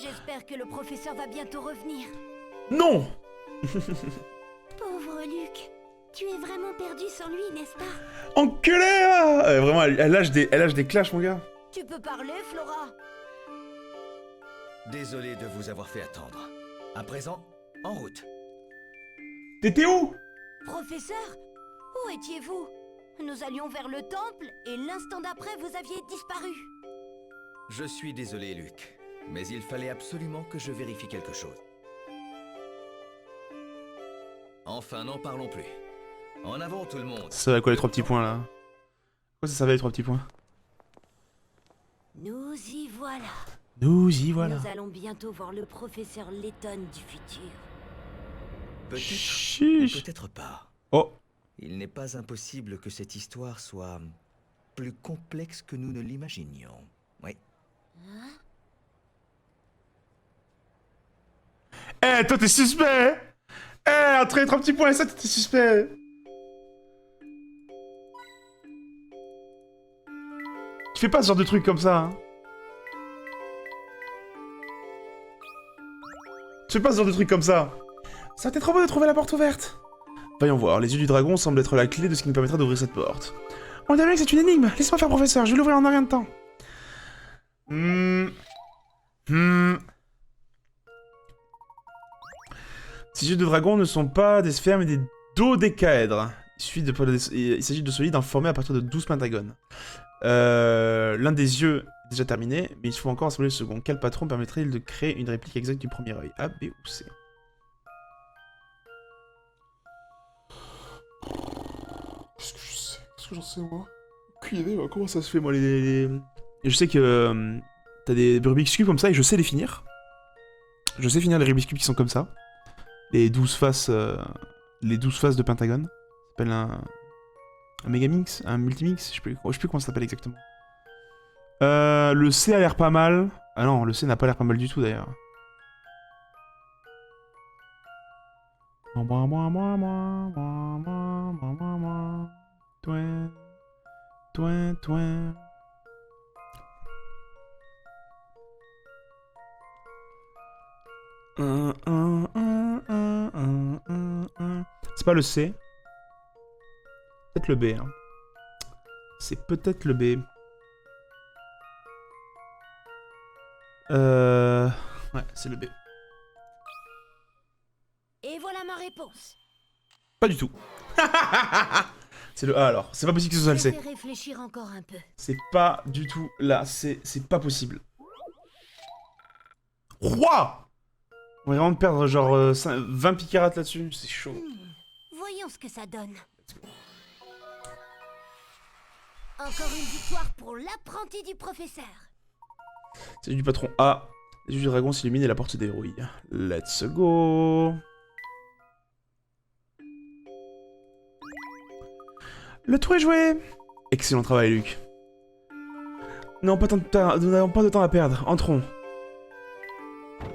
J'espère que le professeur va bientôt revenir. Non. Pauvre Luc, tu es vraiment perdu sans lui, n'est-ce pas? Enculé là. Vraiment, elle lâche des clashs, mon gars. Tu peux parler, Flora? Désolé de vous avoir fait attendre. À présent, en route. T'étais où? Professeur, où étiez-vous? Nous allions vers le temple et l'instant d'après, vous aviez disparu. Je suis désolé, Luc, mais il fallait absolument que je vérifie quelque chose. Enfin, n'en parlons plus. En avant, tout le monde. Ça va quoi les 3 petits points là? Pourquoi ça servait les 3 petits points? Nous y voilà. Nous y voilà. Nous allons bientôt voir le professeur Layton du futur. Peut-être, Chiche. peut-être pas. Oh. Il n'est pas impossible que cette histoire soit plus complexe que nous ne l'imaginions. Oui. Eh, toi t'es suspect. Eh, entre les 3 petits points et ça, t'étais suspect. Tu fais pas ce genre de truc comme ça, hein. Tu fais pas ce genre de truc comme ça. Ça va être trop beau de trouver la porte ouverte. Voyons voir, les yeux du dragon semblent être la clé de ce qui nous permettra d'ouvrir cette porte. On dirait bien que c'est une énigme. Laisse-moi faire, professeur, je vais l'ouvrir en un rien de temps. Ces yeux de dragon ne sont pas des sphères mais des dodécaèdres. Il s'agit de solides formés à partir de 12 pentagones. L'un des yeux est déjà terminé, mais il faut encore assembler le second. Quel patron permettrait-il de créer une réplique exacte du premier œil? A, B ou C? Qu'est-ce que j'en sais, moi? Aucune idée, comment ça se fait, moi, Et je sais que t'as des Rubik's Cube comme ça, et je sais les finir. Je sais finir les Rubik's Cube qui sont comme ça. Les 12 faces de Pentagone. Ça s'appelle un Megamix, un Multimix, je sais plus comment ça s'appelle exactement. Le C a l'air pas mal. Ah non, le C n'a pas l'air pas mal du tout d'ailleurs. C'est pas le C. Peut-être le B. Hein. C'est peut-être le B. Ouais, c'est le B. Et voilà ma réponse. Pas du tout. C'est le A alors. C'est pas possible que ce soit le Je C. vais réfléchir encore un peu. C'est pas du tout là. C'est pas possible. Roi! On va vraiment perdre genre 20 picarates là-dessus. C'est chaud. Voyons ce que ça donne. Encore une victoire pour l'apprenti du professeur. C'est du patron A. Les yeux du dragon s'illuminent et la porte se déverrouille. Let's go! Le tour est joué! Excellent travail, Luc. Nous n'avons pas de temps à perdre. Entrons.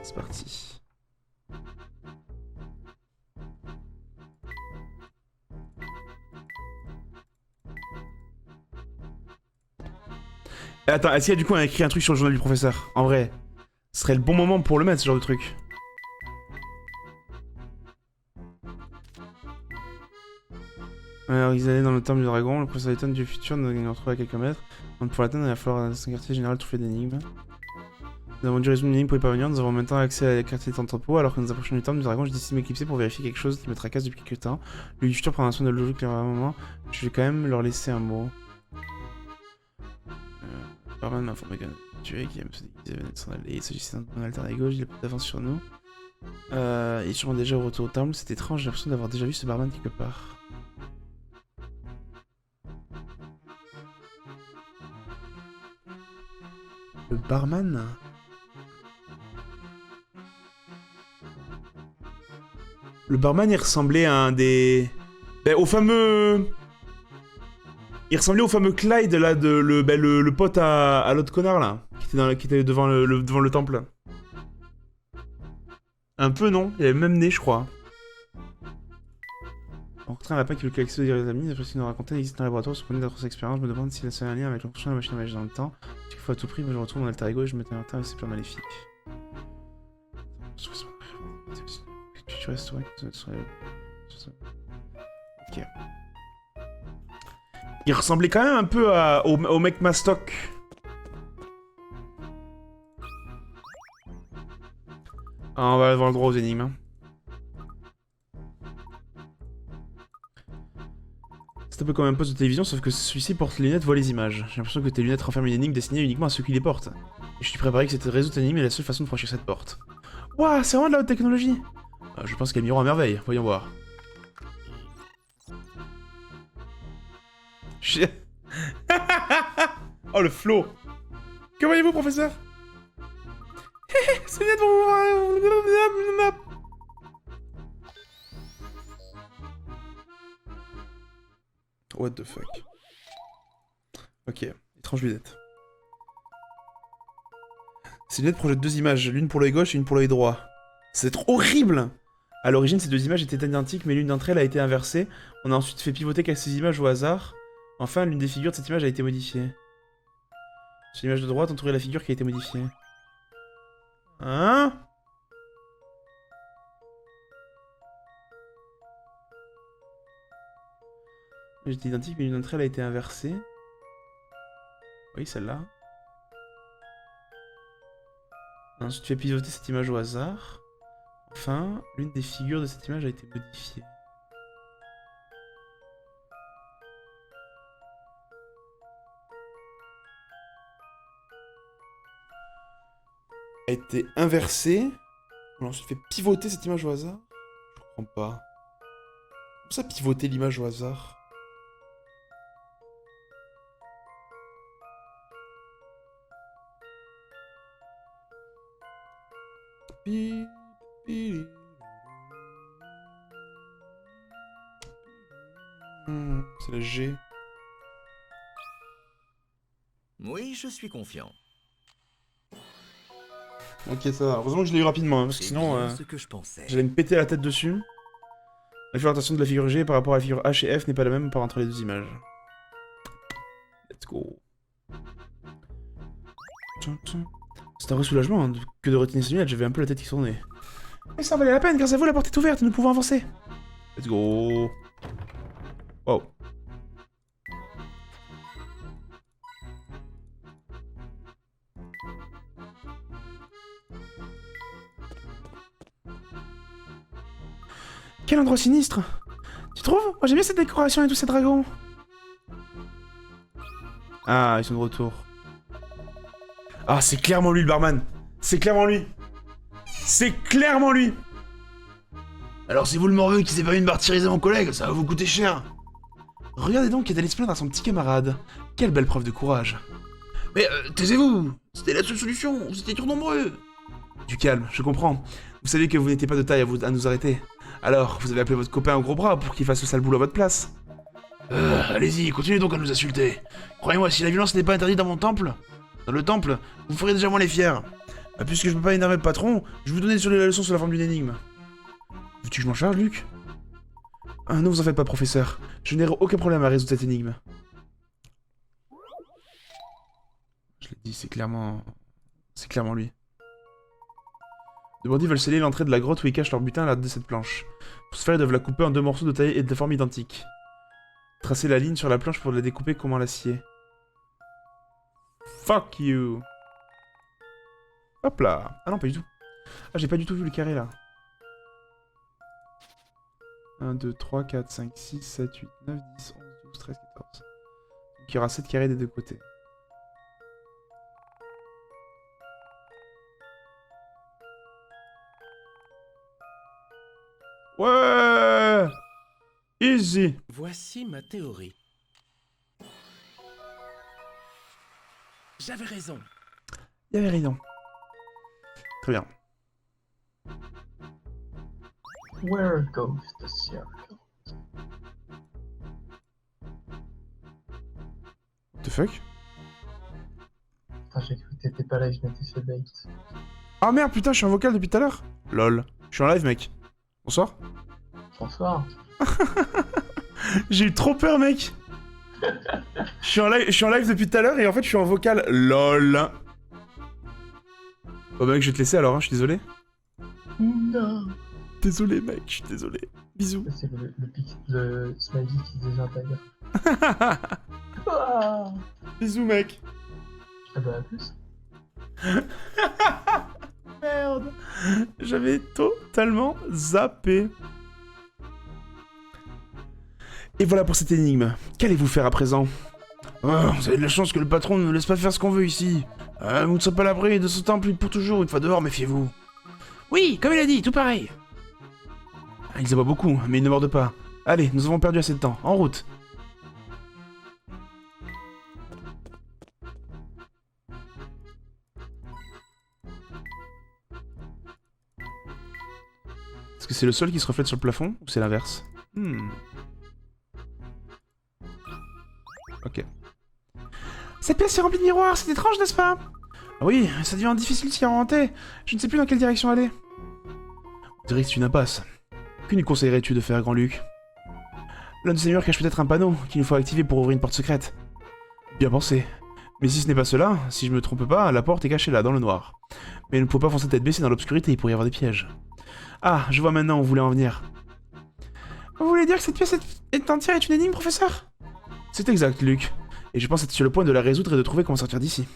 C'est parti. Attends, est-ce qu'il y a du coup écrit un truc sur le journal du professeur? En vrai, ce serait le bon moment pour le mettre, ce genre de truc. Alors, ils allaient dans le temple du dragon, le professeur Layton du futur nous a retrouvé à quelques mètres. Donc pour l'atteindre, il va falloir dans un quartier général tout fait d'énigmes. Nous avons dû résoudre une énigme pour y parvenir, nous avons maintenant accès à la quartier d'entrepôt, alors que nous approchons du temple du dragon, j'ai décidé de m'éclipser pour vérifier quelque chose qui me tracasse depuis quelques temps. Le futur prendra soin de le logique à un moment, je vais quand même leur laisser un mot. Barman m'a informé qu'on a tué, qui aime se déguiser, venait de s'en aller. Il s'agissait d'un bon alter ego, il a plus d'avance sur nous. Il est sûrement déjà au retour au temple, c'est étrange, j'ai l'impression d'avoir déjà vu ce barman quelque part. Le barman? Le barman, il ressemblait à un des... Ben, au fameux... Il ressemblait au fameux Clyde, là, le pote à l'autre connard, là. Qui était devant le temple. Un peu, non? Il avait le même nez, je crois. On rencontrait un lapin qui veut collectionner des amis, d'après ce qu'il nous racontait, il existe dans le laboratoire, se prenait d'autres expériences, je me demande s'il a un lien avec l'encontre de la machine à voyager dans le temps. Il faut à tout prix, mais je retourne mon alter ego et je me mets un terme à ces plans maléfiques. Tu restes ok. Il ressemblait quand même un peu au mec Mastoc. Ah, on va avoir le droit aux énigmes. Hein. C'est un peu comme un poste de télévision, sauf que celui-ci porte les lunettes, voit les images. J'ai l'impression que tes lunettes renferment une énigme destinée uniquement à ceux qui les portent. Et je suis préparé que cette résoudre l'énigme est la seule façon de franchir cette porte. Ouah, c'est vraiment de la haute technologie. Je pense qu'elle m'ira à merveille, voyons voir. Oh le flow. Que voyez-vous, professeur? C'est bien de vous... What the fuck. Ok, étrange lunette. Ces lunettes projettent deux images, l'une pour l'œil gauche et une pour l'œil droit. C'est trop horrible! À l'origine, ces deux images étaient identiques, mais l'une d'entre elles a été inversée. On a ensuite fait pivoter quelques ces images au hasard. Enfin, l'une des figures de cette image a été modifiée. Sur l'image de droite, entourée de la figure qui a été modifiée. Hein? Elle était identique, mais l'une d'entre elles a été inversée. Oui, celle-là. On a ensuite fait pivoter cette image au hasard. Enfin, l'une des figures de cette image a été modifiée. A été inversée. On a ensuite fait pivoter cette image au hasard. Je comprends pas. Comment ça pivoter l'image au hasard? C'est la G. Oui, je suis confiant. Ok, ça va. Heureusement que je l'ai eu rapidement, hein, parce que C'est sinon, bien ce que je pensais. j'allais me péter la tête dessus. La configuration de la figure G par rapport à la figure H et F n'est pas la même par entre les deux images. Let's go. C'est un vrai soulagement hein, que de retenir ces lunettes, j'avais un peu la tête qui tournait. Mais ça valait la peine, grâce à vous la porte est ouverte, nous pouvons avancer. Let's go. Wow. Quel endroit sinistre! Tu trouves? Moi j'aime bien cette décoration et tous ces dragons. Ah, ils sont de retour. Ah, c'est clairement lui le barman. C'est clairement lui. C'est clairement lui. Alors c'est vous le morveux qui s'est permis de martyriser mon collègue, ça va vous coûter cher. Regardez donc qui est allé se plaindre à son petit camarade. Quelle belle preuve de courage. Mais taisez-vous. C'était la seule solution, vous étiez trop nombreux. Du calme, je comprends. Vous savez que vous n'étiez pas de taille à nous arrêter. Alors, vous avez appelé votre copain au gros bras pour qu'il fasse le sale boulot à votre place. Allez-y, continuez donc à nous insulter. Croyez-moi, si la violence n'est pas interdite dans mon temple, dans le temple, vous ferez déjà moins les fiers. Puisque je peux pas énerver le patron, je vais vous donner sur les leçons sous la forme d'une énigme. Veux-tu que je m'en charge, Luc? Ne vous en faites pas, professeur. Je n'ai aucun problème à résoudre cette énigme. Je l'ai dit, c'est clairement... C'est clairement lui. Les bandits veulent sceller l'entrée de la grotte où ils cachent leur butin à l'aide de cette planche. Pour ce faire, ils doivent la couper en deux morceaux de taille et de forme identique. Tracer la ligne sur la planche pour la découper comme en l'acier. Fuck you. Hop là. Ah non, pas du tout. Ah, j'ai pas du tout vu le carré là. 1, 2, 3, 4, 5, 6, 7, 8, 9, 10, 11, 12, 13, 14. Donc il y aura 7 carrés des deux côtés. Ouais! Easy! Voici ma théorie. J'avais raison. Il y avait rien. Très bien. Where goes the circle? What the fuck? Putain, j'ai cru que t'étais pas là et je m'étais fait bait. Ah merde, putain, je suis en vocal depuis tout à l'heure. Lol. Je suis en live, mec. Bonsoir. Bonsoir. J'ai eu trop peur, mec. Je suis en live depuis tout à l'heure et en fait, je suis en vocal. Lol. Bah mec, je vais te laisser alors, hein, je suis désolé. Non. Désolé, mec, je suis désolé. Bisous. C'est le smiley qui se désintègre. Ah, Bisous, mec. ah bah à plus. Merde. J'avais totalement zappé. Et voilà pour cette énigme. Qu'allez-vous faire à présent? Oh, vous avez de la chance que le patron ne nous laisse pas faire ce qu'on veut ici. Vous ne serez pas à l'abri de ce temple pour toujours. Une fois dehors, méfiez-vous. Oui, comme il a dit, tout pareil. Ils aboient beaucoup, mais ils ne mordent pas. Allez, nous avons perdu assez de temps. En route. Est-ce que c'est le sol qui se reflète sur le plafond ou c'est l'inverse? Ok. Cette pièce est remplie de miroirs, c'est étrange, n'est-ce pas? Oui, ça devient difficile de s'y orienter. Je ne sais plus dans quelle direction aller. On dirait que c'est une impasse. Que nous conseillerais-tu de faire, Grand-Luc? L'un de ces murs cache peut-être un panneau qu'il nous faut activer pour ouvrir une porte secrète. Bien pensé. Mais si ce n'est pas cela, si je me trompe pas, la porte est cachée là, dans le noir. Mais il ne faut pas foncer tête baissée dans l'obscurité, il pourrait y avoir des pièges. Ah, je vois maintenant où vous voulez en venir. Vous voulez dire que cette pièce entière est une énigme, professeur? C'est exact, Luc. Et je pense être sur le point de la résoudre et de trouver comment sortir d'ici.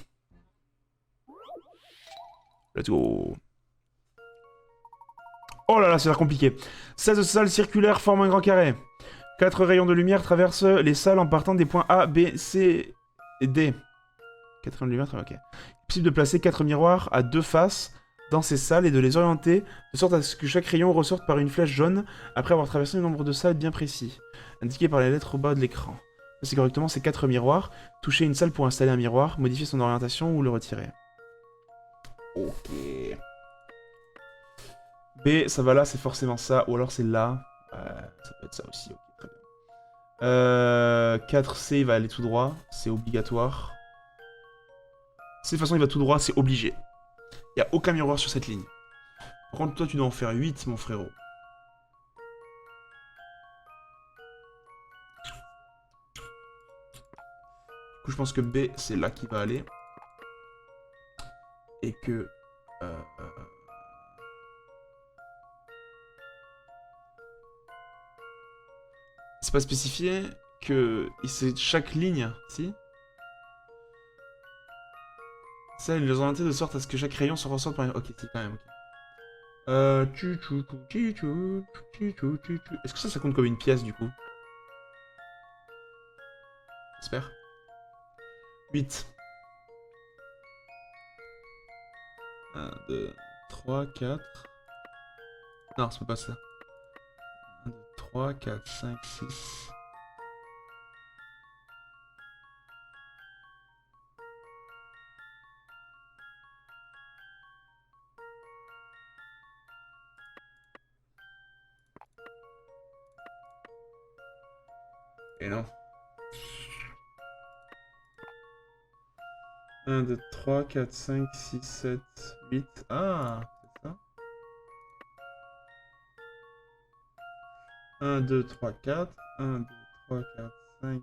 Let's go. Oh là là, ça a l'air compliqué. 16 salles circulaires forment un grand carré. 4 rayons de lumière traversent les salles en partant des points A, B, C et D. 4 rayons de lumière, ok. Il est possible de placer 4 miroirs à 2 faces dans ces salles et de les orienter de sorte à ce que chaque rayon ressorte par une flèche jaune après avoir traversé un nombre de salles bien précis, indiqué par les lettres au bas de l'écran. C'est correctement ces 4 miroirs. Toucher une salle pour installer un miroir, modifier son orientation ou le retirer. Ok. B, ça va là, c'est forcément ça. Ou alors c'est là. Ça peut être ça aussi, ok, très bien. 4C, il va aller tout droit. C'est obligatoire. Si de toute façon il va tout droit, c'est obligé. Il n'y a aucun miroir sur cette ligne. Par contre, toi, tu dois en faire 8, mon frérot. Du coup, je pense que B, c'est là qu'il va aller. Et que... c'est pas spécifié que c'est chaque ligne, si? Ça, ils les ont orientés de sorte à ce que chaque rayon se ressorte par une... Ok, c'est quand même, ok. Est-ce que ça compte comme une pièce, du coup? J'espère. 8. 1, 2, 3, 4... Non, c'est pas ça. 1, 2, 3, 4, 5, 6... Et non. 1, 2, 3, 4, 5, 6, 7, 8... Ah, c'est ça. 1, 2, 3, 4. 1, 2, 3, 4, 5, 6...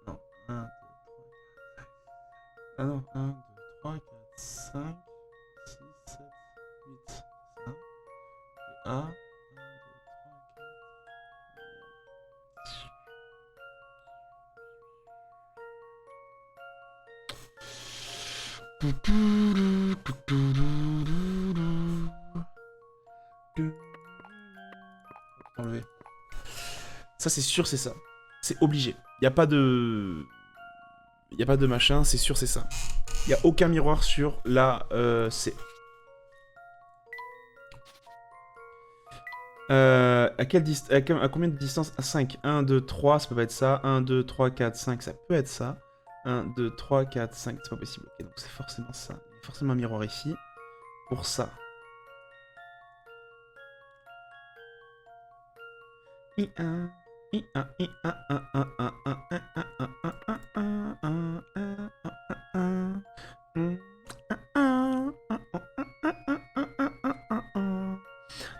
Non, 1, 2, 3, 4... Ah non, 1, 2, 3, 4, 5, 6, 7, 8... Ça. Et 1... Enlever. Ça c'est sûr, c'est ça. C'est obligé. Y a pas de... Y a pas de machin, c'est sûr, c'est ça. Y a aucun miroir sur la C. À combien de distance? À 5. 1, 2, 3, ça peut pas être ça. 1, 2, 3, 4, 5, ça peut être ça. 1, 2, 3, 4, 5, c'est pas possible. Ok, donc c'est forcément ça. Il y a forcément un miroir ici. Pour ça.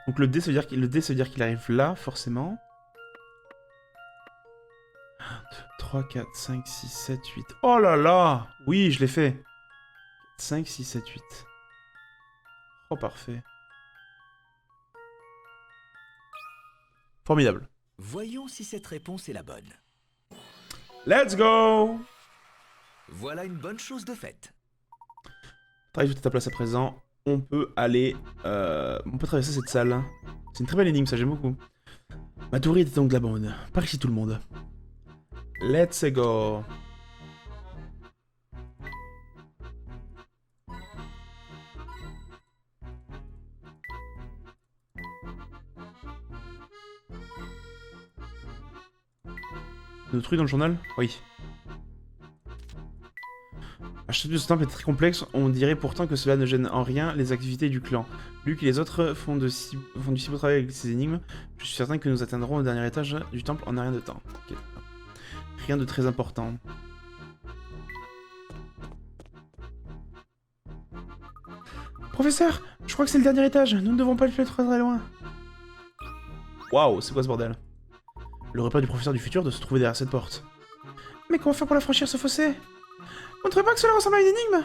Donc le D, ça veut dire qu'il arrive là, forcément. 1, 2, 3, 4, 5, 6, 7, 8. Oh là là! Oui, je l'ai fait. 5, 6, 7, 8. Oh, parfait. Formidable. Voyons si cette réponse est la bonne. Let's go! Voilà une bonne chose de faite. Travaille tout à ta place à présent. On peut aller... on peut traverser cette salle. C'est une très belle énigme, ça, j'aime beaucoup. Ma tourée était donc de la bonne. Par ici tout le monde. Let's go! De trucs dans le journal? Oui. Un château de ce temple est très complexe, on dirait pourtant que cela ne gêne en rien les activités du clan. Luc et les autres font du si beau travail avec ces énigmes, je suis certain que nous atteindrons le dernier étage du temple en un rien de temps. Okay. Rien de très important. Professeur, je crois que c'est le dernier étage, nous ne devons pas le faire très loin. Waouh, c'est quoi ce bordel? Le repère du professeur du futur doit se trouver derrière cette porte. Mais comment faire pour la franchir ce fossé? Vous ne trouvez pas que cela ressemble à une énigme?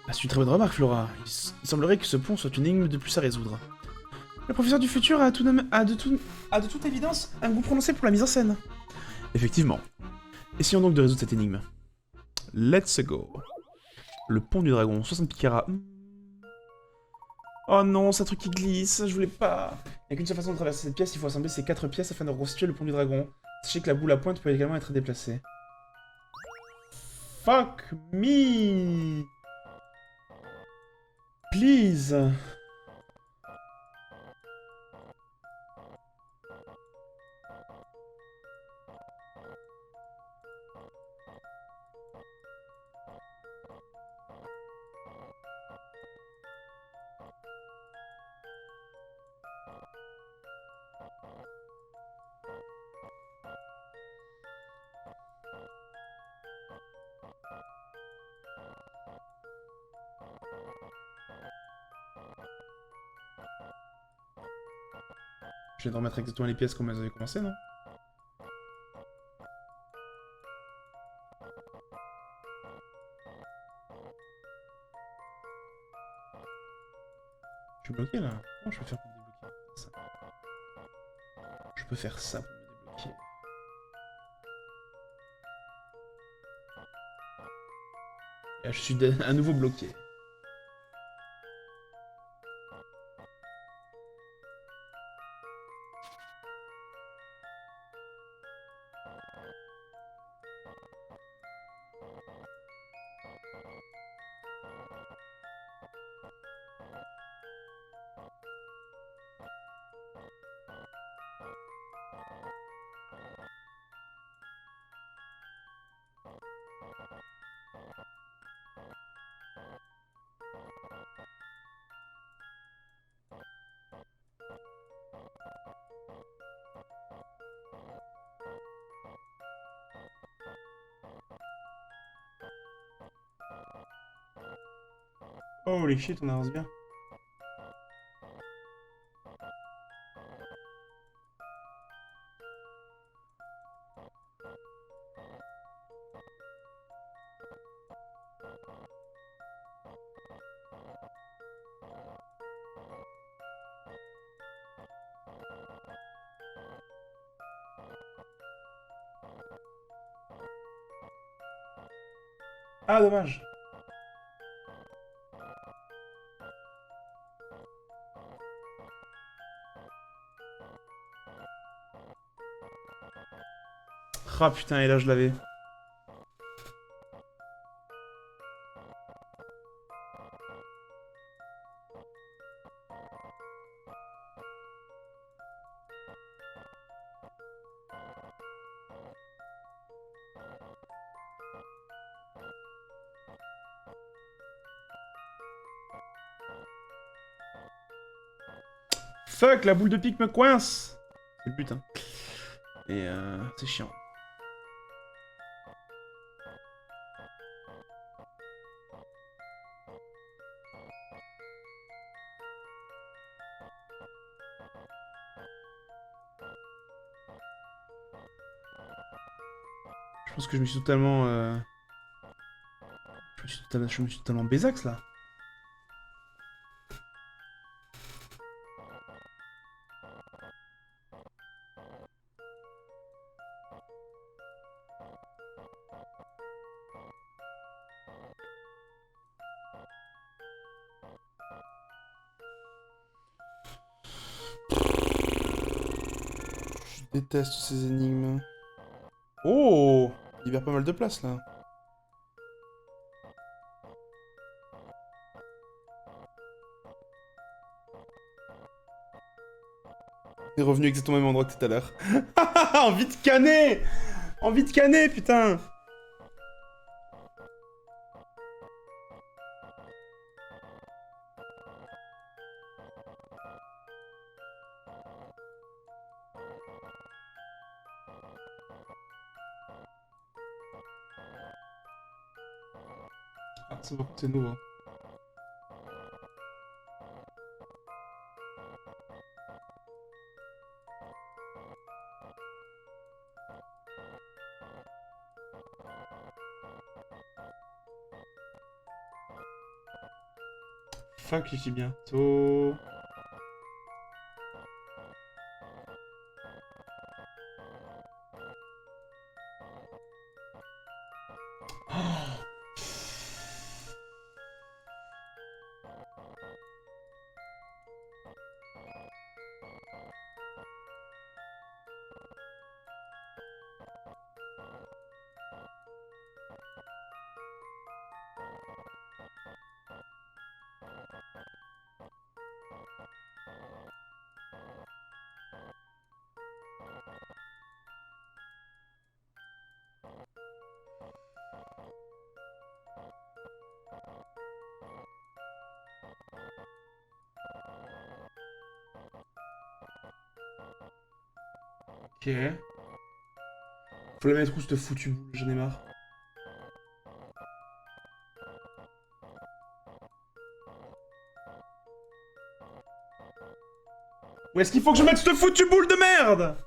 Ah, c'est une très bonne remarque, Flora. Il semblerait que ce pont soit une énigme de plus à résoudre. Le professeur du futur a de toute évidence un goût prononcé pour la mise en scène. Effectivement. Essayons donc de résoudre cette énigme. Let's go. Le pont du dragon, 60 picaras. Oh non, c'est un truc qui glisse, je voulais pas. Il n'y a qu'une seule façon de traverser cette pièce, il faut assembler ces 4 pièces afin de reconstituer le pont du dragon. Sachez que la boule à pointe peut également être déplacée. Fuck me! Please! Je viens de remettre exactement les pièces comme elles avaient commencé, non? Je suis bloqué là. Comment je peux faire pour me débloquer ça? Je peux faire ça pour me débloquer. Et là, je suis à nouveau bloqué. Holy shit, on avance bien. Ah, dommage. Ah putain, et là je l'avais. Fuck, la boule de pique me coince. C'est le but, hein. Et c'est chiant. Je pense que je me suis totalement... Je me suis totalement bésax, là. Déteste ces énigmes. Oh! Il libère pas mal de place là. Il est revenu exactement au même endroit que tout à l'heure. Envie de canner! Envie de canner, putain! Ah, c'est bon, c'est nouveau. Fuck, je dis bientôt. Ok. Faut la mettre où cette foutue boule, j'en ai marre. Où est-ce qu'il faut que je mette cette foutue boule de merde?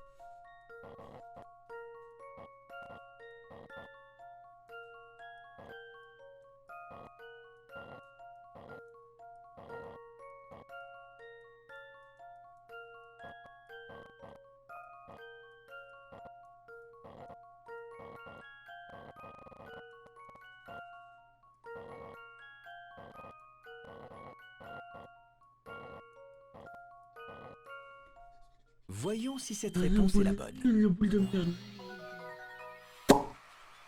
Voyons si cette réponse est la bonne. Une boule de merde.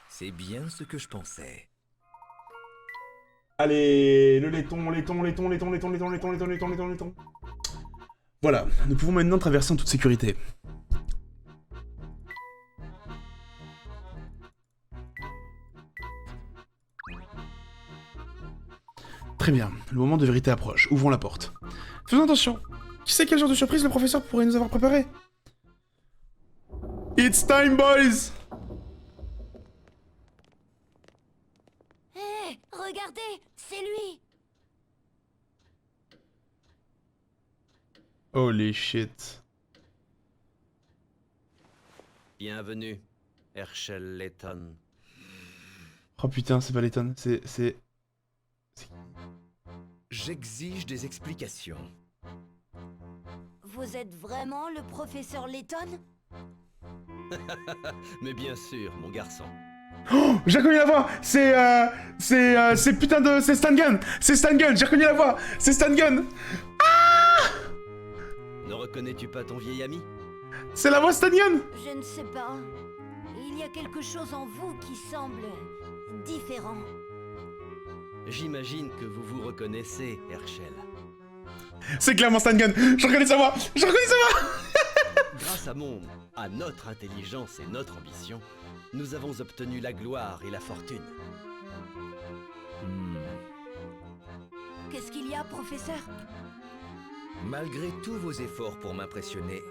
C'est bien ce que je pensais. Allez, le laiton. Voilà, nous pouvons maintenant traverser en toute sécurité. Très bien, le moment de vérité approche. Ouvrons la porte. Faisons attention. Qui sait quel genre de surprise le professeur pourrait nous avoir préparé? It's time, boys! Hé, regardez, c'est lui. Holy shit. Bienvenue, Herschel Layton. Oh putain, c'est pas Layton, c'est... J'exige des explications. Vous êtes vraiment le professeur Layton? Mais bien sûr, mon garçon. Oh, j'ai reconnu la voix. C'est putain de... C'est Stan Gunn. C'est Stan Gunn, j'ai reconnu la voix. C'est Stan Gunn. Ne reconnais-tu pas ton vieil ami? C'est la voix Stan Gunn. Je ne sais pas. Il y a quelque chose en vous qui semble différent. J'imagine que vous vous reconnaissez, Herschel. C'est clairement Stan Gunn. Je reconnais sa voix. Je reconnais sa voix. Grâce à notre intelligence et notre ambition, nous avons obtenu la gloire et la fortune. Qu'est-ce qu'il y a, professeur? Malgré tous vos efforts pour m'impressionner,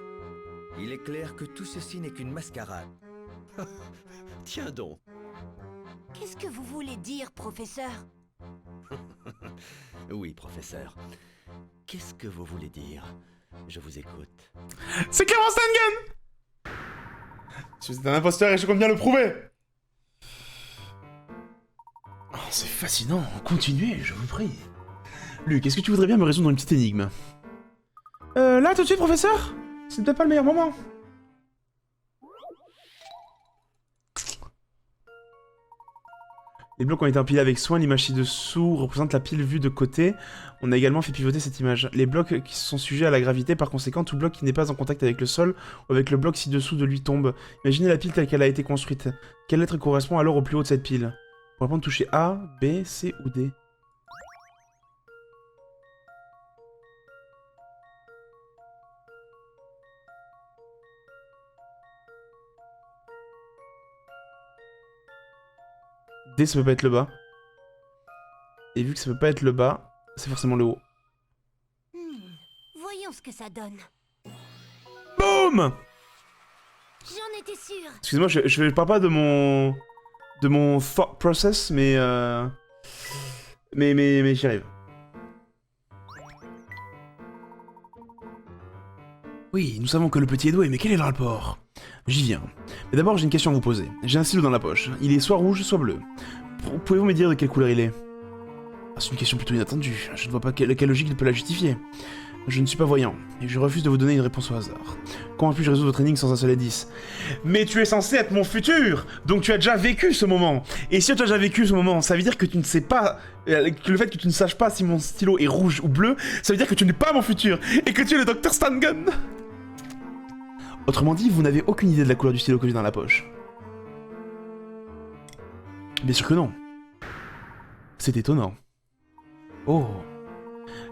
il est clair que tout ceci n'est qu'une mascarade. Tiens donc. Qu'est-ce que vous voulez dire, professeur? Oui, professeur. Qu'est-ce que vous voulez dire? Je vous écoute. C'est clairement Stan Gunn. Je suis un imposteur et je compte bien le prouver. Oh, c'est fascinant. Continuez, je vous prie. Luc, est-ce que tu voudrais bien me résoudre une petite énigme? Là, tout de suite, professeur? C'est peut-être pas le meilleur moment. Les blocs ont été empilés avec soin, l'image ci-dessous représente la pile vue de côté. On a également fait pivoter cette image. Les blocs qui sont sujets à la gravité, par conséquent, tout bloc qui n'est pas en contact avec le sol ou avec le bloc ci-dessous de lui tombe. Imaginez la pile telle qu'elle a été construite. Quelle lettre correspond alors au plus haut de cette pile? Pour répondre, touchez A, B, C ou D. D, ça peut pas être le bas. Et vu que ça peut pas être le bas, c'est forcément le haut. Voyons ce que ça donne. Boum! J'en étais sûre. Excusez-moi, je parle pas de mon... thought process, mais j'y arrive. Oui, nous savons que le petit est doué, mais quel est le rapport? J'y viens. Mais d'abord, j'ai une question à vous poser. J'ai un stylo dans la poche. Il est soit rouge, soit bleu. Pouvez-vous me dire de quelle couleur il est? Ah, c'est une question plutôt inattendue. Je ne vois pas quelle logique peut la justifier. Je ne suis pas voyant, et je refuse de vous donner une réponse au hasard. Comment puis-je résoudre votre énigme sans un seul indice? Mais tu es censé être mon futur! Donc tu as déjà vécu ce moment! Et si tu as déjà vécu ce moment, ça veut dire que tu ne sais pas... que le fait que tu ne saches pas si mon stylo est rouge ou bleu, ça veut dire que tu n'es pas mon futur! Et que tu es le Dr. Stangun! Autrement dit, vous n'avez aucune idée de la couleur du stylo que j'ai dans la poche. Bien sûr que non. C'est étonnant. Oh.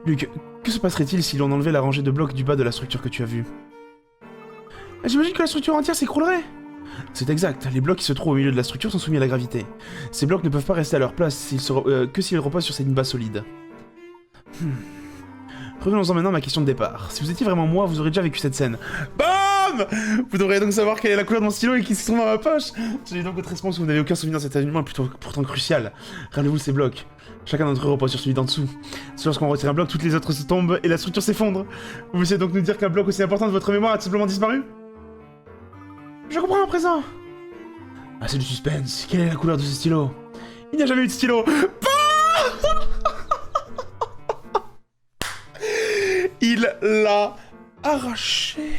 Luc, que se passerait-il si l'on enlevait la rangée de blocs du bas de la structure que tu as vue? J'imagine que la structure entière s'écroulerait. C'est exact, les blocs qui se trouvent au milieu de la structure sont soumis à la gravité. Ces blocs ne peuvent pas rester à leur place que s'ils reposent sur une base solide. Revenons-en maintenant à ma question de départ. Si vous étiez vraiment moi, vous aurez déjà vécu cette scène. BAM! Vous devriez donc savoir quelle est la couleur de mon stylo et qui se trouve dans ma poche. J'ai donc votre réponse, vous n'avez aucun souvenir de cet événement pourtant crucial. Rappelez-vous ces blocs. Chacun d'entre eux repose sur celui d'en dessous. C'est lorsqu'on retire un bloc, toutes les autres se tombent et la structure s'effondre. Vous essayez donc nous dire qu'un bloc aussi important de votre mémoire a tout simplement disparu? Je comprends à présent. Ah, c'est du suspense. Quelle est la couleur de ce stylo? Il n'y a jamais eu de stylo. Il l'a arraché.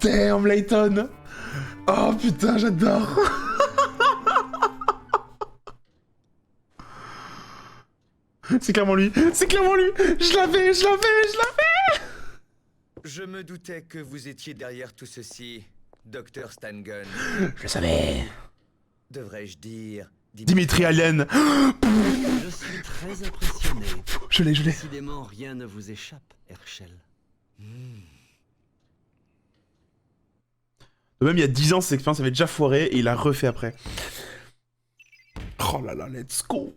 Damn, Layton. Oh putain, j'adore. C'est clairement lui. C'est clairement lui. Je l'avais. Je me doutais que vous étiez derrière tout ceci, Dr. Stangun. Je le savais. Devrais-je dire... Dimitri Allen. Je suis très impressionné. Je l'ai. Décidément, rien ne vous échappe, Herschel. De même, il y a 10 ans, cette expérience avait déjà foiré et il a refait après. Oh là là, let's go.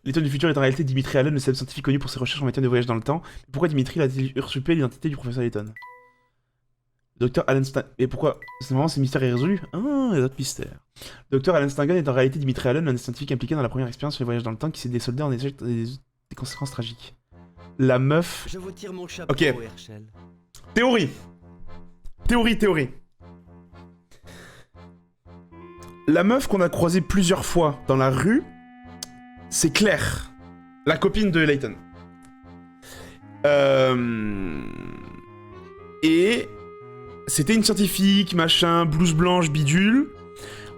L'étoile du futur est en réalité Dimitri Allen, le célèbre scientifique connu pour ses recherches en matière de voyage dans le temps. Pourquoi Dimitri a-t-il usurpé l'identité du professeur Layton? Dr. Alan Stangun... Et pourquoi? C'est marrant, ce mystère est résolu. Ah, il y a d'autres mystères. Dr. Alan Stangun est en réalité Dimitri Allen, un scientifique impliqué dans la première expérience sur les voyages dans le temps qui s'est désoldé en des conséquences tragiques. La meuf... Je vous tire mon chapeau, Ok. Herschel. Théorie. La meuf qu'on a croisée plusieurs fois dans la rue, c'est Claire, la copine de Layton. Et c'était une scientifique, machin, blouse blanche, bidule.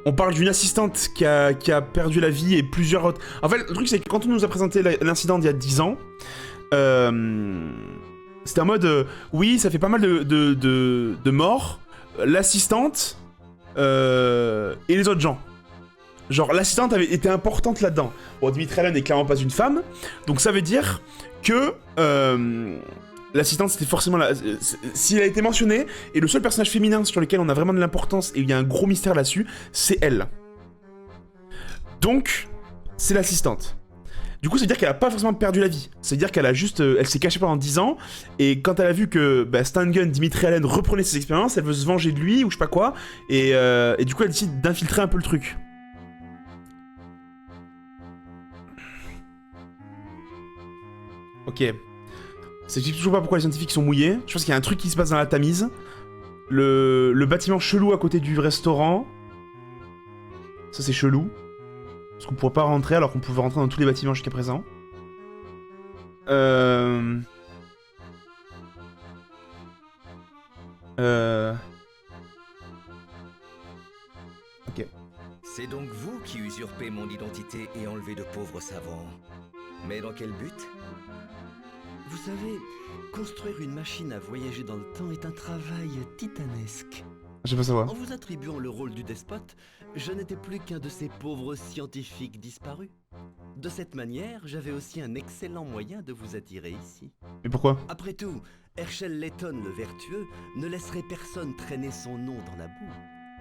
On parle d'une assistante qui a perdu la vie et plusieurs autres... En fait, le truc, c'est que quand on nous a présenté l'incident d'il y a 10 ans, c'était en mode... oui, ça fait pas mal de morts, l'assistante et les autres gens. Genre, l'assistante avait été importante là-dedans. Bon, Dimitri Allen n'est clairement pas une femme, donc ça veut dire que l'assistante, c'était forcément... S'il a été mentionné, et le seul personnage féminin sur lequel on a vraiment de l'importance, et il y a un gros mystère là-dessus, c'est elle. Donc, c'est l'assistante. Du coup, ça veut dire qu'elle a pas forcément perdu la vie. Ça veut dire qu'elle a juste... elle s'est cachée pendant 10 ans, et quand elle a vu que Stangun, Dimitri Allen reprenait ses expériences, elle veut se venger de lui, ou je sais pas quoi, et du coup, elle décide d'infiltrer un peu le truc. Ok. Ça explique toujours pas pourquoi les scientifiques sont mouillés. Je pense qu'il y a un truc qui se passe dans la Tamise. Le bâtiment chelou à côté du restaurant. Ça, c'est chelou. Parce qu'on pourrait pas rentrer alors qu'on pouvait rentrer dans tous les bâtiments jusqu'à présent. Ok. C'est donc vous qui usurpez mon identité et enlevez de pauvres savants. Mais dans quel but? Vous savez, construire une machine à voyager dans le temps est un travail titanesque. Je sais pas savoir. En vous attribuant le rôle du despote, je n'étais plus qu'un de ces pauvres scientifiques disparus. De cette manière, j'avais aussi un excellent moyen de vous attirer ici. Mais pourquoi? Après tout, Herschel Layton le vertueux ne laisserait personne traîner son nom dans la boue.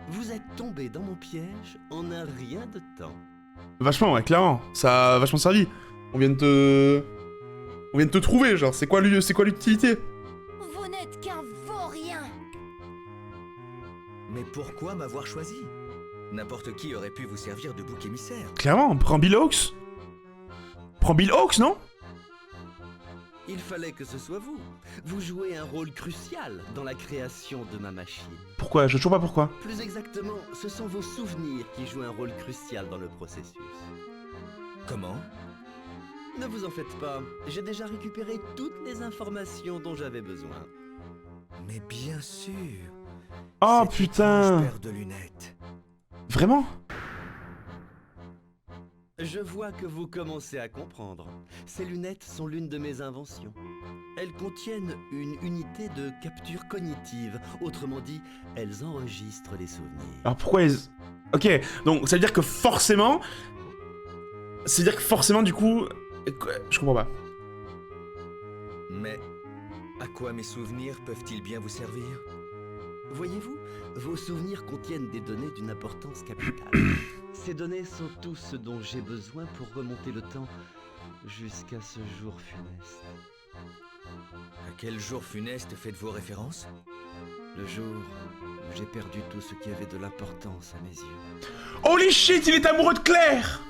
Vous êtes tombé dans mon piège en un rien de temps. Vachement, ouais, clairement. Ça a vachement servi. On vient de te trouver, genre. C'est quoi l'utilité? Vous n'êtes qu'un vaurien. Mais pourquoi m'avoir choisi? N'importe qui aurait pu vous servir de bouc émissaire. Clairement, prends Bill Hawks. Prends Bill Hawks, non? Il fallait que ce soit vous. Vous jouez un rôle crucial dans la création de ma machine. Pourquoi? Je sais toujours pas pourquoi. Plus exactement, ce sont vos souvenirs qui jouent un rôle crucial dans le processus. Comment? Ne vous en faites pas, j'ai déjà récupéré toutes les informations dont j'avais besoin. Mais bien sûr. Oh Cette putain. étrange paire de lunettes. Vraiment? Je vois que vous commencez à comprendre. Ces lunettes sont l'une de mes inventions. Elles contiennent une unité de capture cognitive. Autrement dit, elles enregistrent les souvenirs. Alors pourquoi les... Ok, donc ça veut dire que forcément... C'est-à-dire que forcément, du coup... Je comprends pas. Mais à quoi mes souvenirs peuvent-ils bien vous servir? Voyez-vous, vos souvenirs contiennent des données d'une importance capitale. Ces données sont tout ce dont j'ai besoin pour remonter le temps jusqu'à ce jour funeste. À quel jour funeste faites-vous référence? Le jour où j'ai perdu tout ce qui avait de l'importance à mes yeux. Holy shit, il est amoureux de Claire!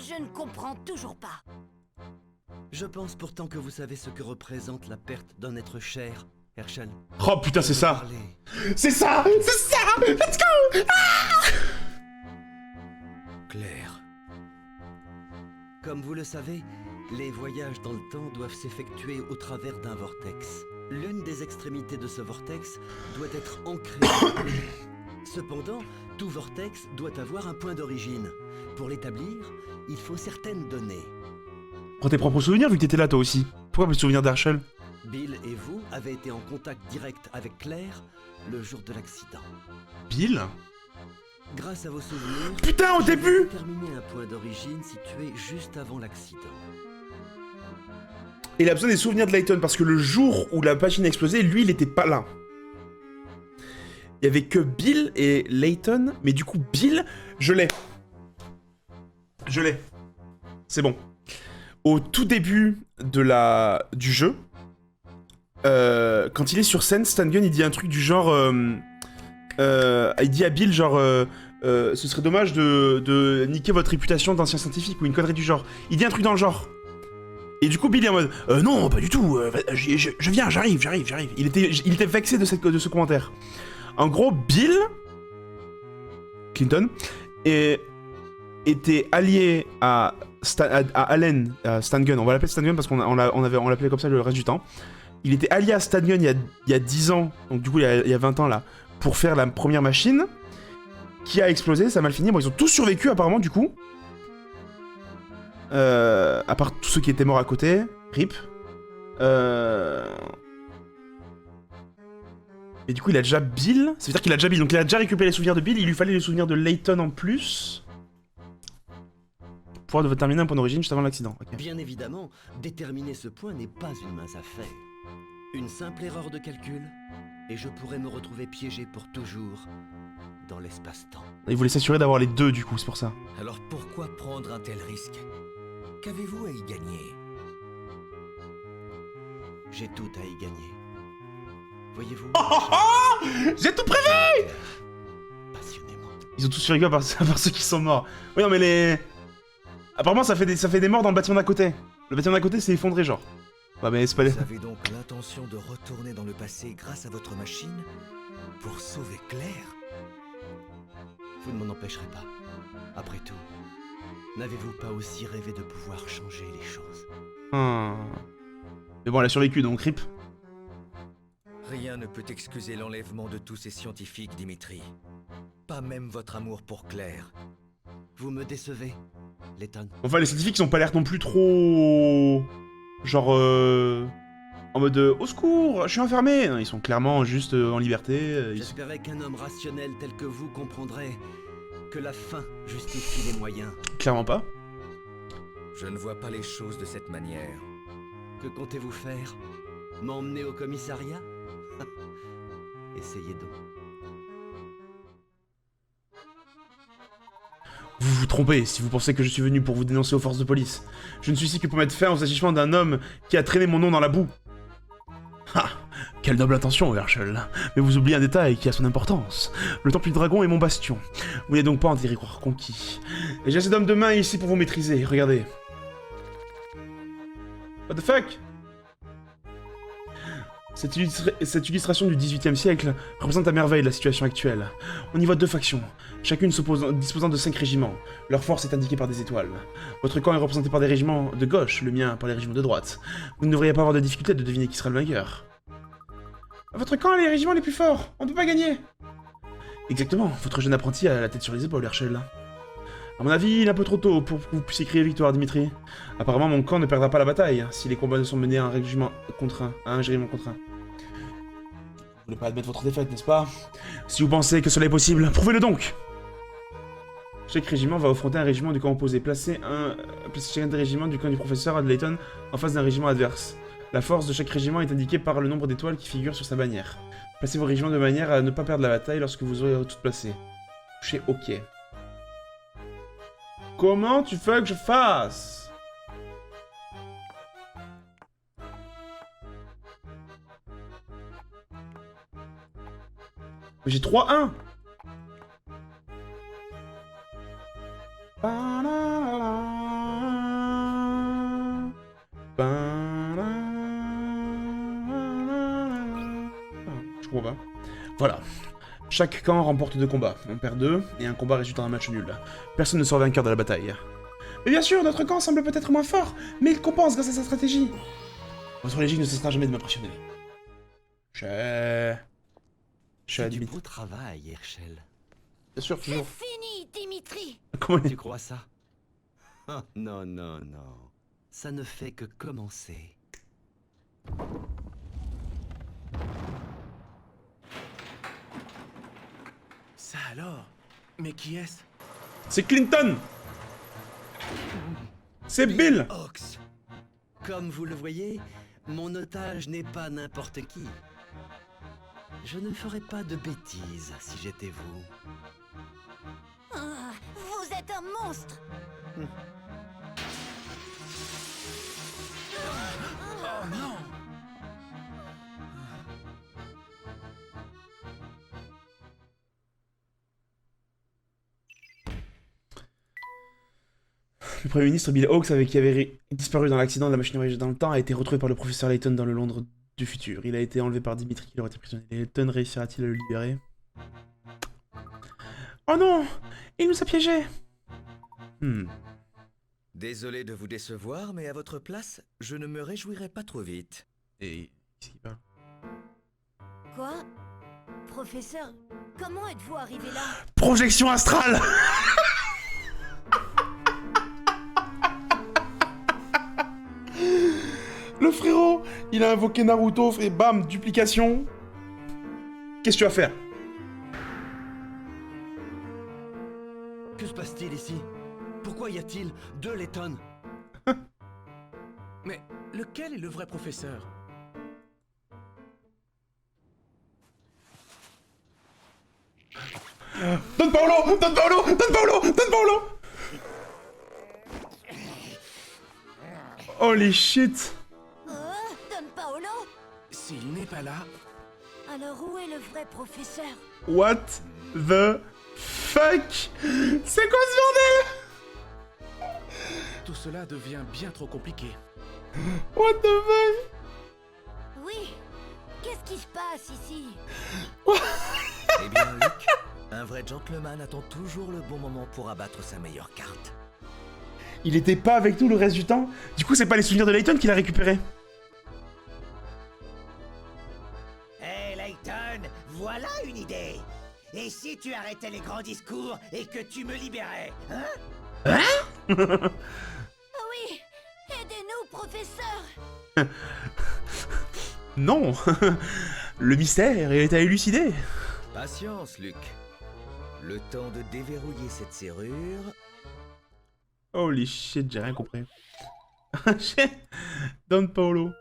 Je ne comprends toujours pas. Je pense pourtant que vous savez ce que représente la perte d'un être cher, Herschel. Oh putain, c'est ça! Parlez. C'est ça! C'est ça! Let's go! Claire. Comme vous le savez, les voyages dans le temps doivent s'effectuer au travers d'un vortex. L'une des extrémités de ce vortex doit être ancrée. Cependant, tout vortex doit avoir un point d'origine. Pour l'établir, il faut certaines données. Prends tes propres souvenirs vu que t'étais là toi aussi. Pourquoi le souvenir d'Herschel? Bill et vous avez été en contact direct avec Claire le jour de l'accident. Bill? Grâce à vos souvenirs, Putain, au j'ai début! déterminé un point d'origine situé juste avant l'accident. Et il a besoin des souvenirs de Layton parce que le jour où la machine a explosé, lui, il était pas là. Il y avait que Bill et Layton, mais du coup, Bill, je l'ai. Je l'ai. C'est bon. Au tout début du jeu, quand il est sur scène, Stan Gunn, il dit un truc du genre... il dit à Bill, genre... ce serait dommage de niquer votre réputation d'ancien scientifique ou une connerie du genre. Il dit un truc dans le genre. Et du coup, Bill est en mode non, pas du tout, je viens, j'arrive. Il était vexé de ce commentaire. En gros, Bill Clinton était allié à Stan Gunn. On va l'appeler Stan Gunn parce on l'appelait comme ça le reste du temps. Il était allié à Stan Gunn il y a 10 ans, donc du coup il y a 20 ans là, pour faire la première machine qui a explosé, ça a mal fini. Bon, ils ont tous survécu apparemment du coup. À part tous ceux qui étaient morts à côté, RIP. Et du coup, il a déjà Bill. Ça veut dire qu'il a déjà Bill. Donc, il a déjà récupéré les souvenirs de Bill. Il lui fallait les souvenirs de Layton en plus. Pour pouvoir déterminer un point d'origine juste avant l'accident. Okay. Bien évidemment, déterminer ce point n'est pas une mince affaire. Une simple erreur de calcul, et je pourrais me retrouver piégé pour toujours dans l'espace-temps. Il voulait s'assurer d'avoir les deux, du coup, c'est pour ça. Alors pourquoi prendre un tel risque? Qu'avez-vous à y gagner? J'ai tout à y gagner. Voyez-vous, J'ai tout prévu! passionnément. Ils ont tous survécu à part ceux qui sont morts. Oui, non, mais les... Apparemment, ça fait des morts dans le bâtiment d'à côté. Le bâtiment d'à côté s'est effondré, genre. Ouais, mais c'est pas les... Vous avez donc l'intention de retourner dans le passé grâce à votre machine pour sauver Claire? Vous ne m'en empêcherez pas. Après tout, n'avez-vous pas aussi rêvé de pouvoir changer les choses? Mais bon, elle a survécu, donc rip. Rien ne peut excuser l'enlèvement de tous ces scientifiques, Dimitri. Pas même votre amour pour Claire. Vous me décevez, Layton. Enfin, les scientifiques, ils ont pas l'air non plus trop... Genre, en mode au secours, je suis enfermé. Non, ils sont clairement juste en liberté. J'espérais qu'un homme rationnel tel que vous comprendrait que la fin justifie les moyens. Clairement pas. Je ne vois pas les choses de cette manière. Que comptez-vous faire? M'emmener au commissariat? Essayez donc. Vous vous trompez si vous pensez que je suis venu pour vous dénoncer aux forces de police. Je ne suis ici que pour mettre fin aux agissements d'un homme qui a traîné mon nom dans la boue. Ah, quelle noble intention, Herschel. Mais vous oubliez un détail qui a son importance. Le Temple du Dragon est mon bastion. Vous n'êtes donc pas en territoire conquis. Et j'ai assez d'hommes de main ici pour vous maîtriser, regardez. What the fuck? Cette illustration du XVIIIe siècle représente à merveille la situation actuelle. On y voit deux factions, chacune disposant de 5 régiments. Leur force est indiquée par des étoiles. Votre camp est représenté par des régiments de gauche, le mien par les régiments de droite. Vous ne devriez pas avoir de difficulté de deviner qui sera le vainqueur. Votre camp a les régiments les plus forts, on ne peut pas gagner. Exactement, votre jeune apprenti a la tête sur les épaules, Herschel. À mon avis, il est un peu trop tôt pour que vous puissiez crier victoire, Dimitri. Apparemment, mon camp ne perdra pas la bataille, si les combats ne sont menés à un régiment contre un. Vous voulez pas admettre votre défaite, n'est-ce pas? Si vous pensez que cela est possible, prouvez-le donc! Chaque régiment va affronter un régiment du camp opposé. Placez chacun des régiments du camp du professeur Layton en face d'un régiment adverse. La force de chaque régiment est indiquée par le nombre d'étoiles qui figurent sur sa bannière. Placez vos régiments de manière à ne pas perdre la bataille lorsque vous aurez tout placé. Touchez OK. Comment tu veux que je fasse? J'ai 3-1. Je comprends pas. Voilà. Chaque camp remporte 2 combats. On perd 2, et un combat résultant d'un match nul. Personne ne sort vainqueur de la bataille. Mais bien sûr, notre camp semble peut-être moins fort, mais il compense grâce à sa stratégie. Votre logique ne cessera jamais de m'impressionner. C'est du beau travail, Herschel. Bien sûr, C'est toujours. fini, Dimitri. Comment Tu crois ça? Ah, non, non, non. Ça ne fait que commencer. Ça alors? Mais qui est-ce? C'est Clinton. C'est Bill. Ox. Comme vous le voyez, mon otage n'est pas n'importe qui. Je ne ferais pas de bêtises si j'étais vous. Ah, vous êtes un monstre. Oh non! Le Premier ministre Bill Hawks, qui avait disparu dans l'accident de la machine voyageur dans le temps, a été retrouvé par le professeur Layton dans le Londres du futur. Il a été enlevé par Dimitri, qui aurait été prisonnier. Layton réussira-t-il à le libérer? Oh non! Il nous a piégés! Désolé de vous décevoir, mais à votre place, je ne me réjouirais pas trop vite. Et... qu'est-ce qu'il parle? Quoi? Professeur, comment êtes-vous arrivé là? Projection astrale! Le frérot, il a invoqué Naruto, et bam, duplication. Qu'est-ce que tu vas faire? Que se passe-t-il ici? Pourquoi y a-t-il 2 Layton? Mais lequel est le vrai professeur? Don Paolo! Don Paolo! Don Paolo! Don Paolo! Holy shit! Don Paolo? S'il n'est pas là, Alors où est le vrai professeur? What the fuck? C'est quoi ce bordel? tout cela devient bien trop compliqué. What the fuck? Oui. Qu'est-ce qui se passe ici? Eh bien, Luc, un vrai gentleman attend toujours le bon moment pour abattre sa meilleure carte. Il était pas avec nous le reste du temps? Du coup, c'est pas les souvenirs de Layton qu'il a récupéré? Layton, voilà une idée. Et si tu arrêtais les grands discours et que tu me libérais, hein? Oui, aidez-nous, professeur. Non. Le mystère est à élucider. Patience, Luc. Le temps de déverrouiller cette serrure. Holy shit, j'ai rien compris. Don Paolo.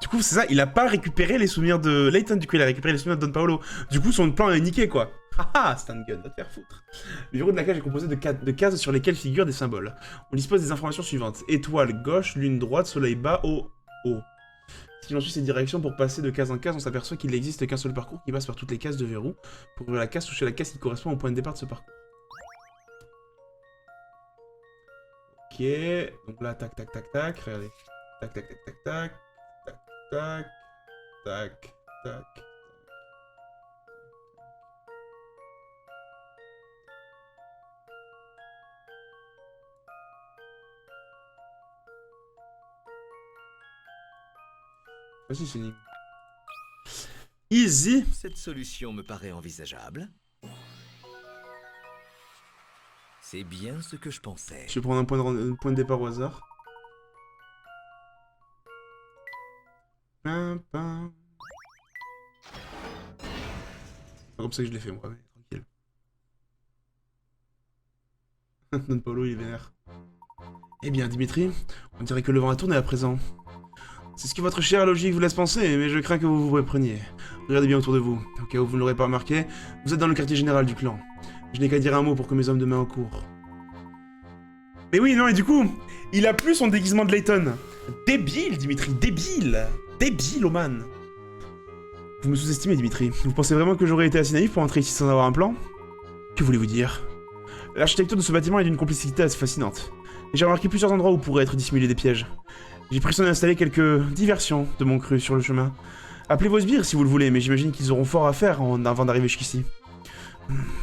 Du coup, c'est ça, il a pas récupéré les souvenirs de Layton, du coup, il a récupéré les souvenirs de Don Paolo. Du coup, son plan est niqué, quoi. Haha, Stan Gun, va te faire foutre. Le verrou de la cage est composé de cases sur lesquelles figurent des symboles. On dispose des informations suivantes. Étoile gauche, lune droite, soleil bas, haut, haut. Si l'on suit ces directions pour passer de case en case, on s'aperçoit qu'il n'existe qu'un seul parcours qui passe par toutes les cases de verrou. Pour ouvrir la case, toucher la case qui correspond au point de départ de ce parcours. Ok, donc là, tac, tac, tac, tac, regardez. Tac, tac, tac, tac, tac. Tac, tac, tac. Vas-y, c'est énigme. Easy. Cette solution me paraît envisageable. C'est bien ce que je pensais. Je vais prendre un point de départ au hasard. Pam, pam. C'est pas comme ça que je l'ai fait, moi, mais tranquille. Don Paolo, il est vénère. Eh bien, Dimitri, on dirait que le vent a tourné à présent. C'est ce que votre chère logique vous laisse penser, mais je crains que vous vous repreniez. Regardez bien autour de vous. Au cas où vous ne l'aurez pas remarqué, vous êtes dans le quartier général du clan. Je n'ai qu'à dire un mot pour que mes hommes de main en courent. Mais oui, non, et du coup, il a plus son déguisement de Layton. Débile, Dimitri, débile. Débile, Oman. Vous me sous-estimez, Dimitri. Vous pensez vraiment que j'aurais été assez naïf pour entrer ici sans avoir un plan? Que voulez-vous dire? L'architecture de ce bâtiment est d'une complexité assez fascinante. J'ai remarqué plusieurs endroits où pourraient être dissimulés des pièges. J'ai pris soin d'installer quelques diversions de mon cru sur le chemin. Appelez vos sbires si vous le voulez, mais j'imagine qu'ils auront fort à faire avant d'arriver jusqu'ici.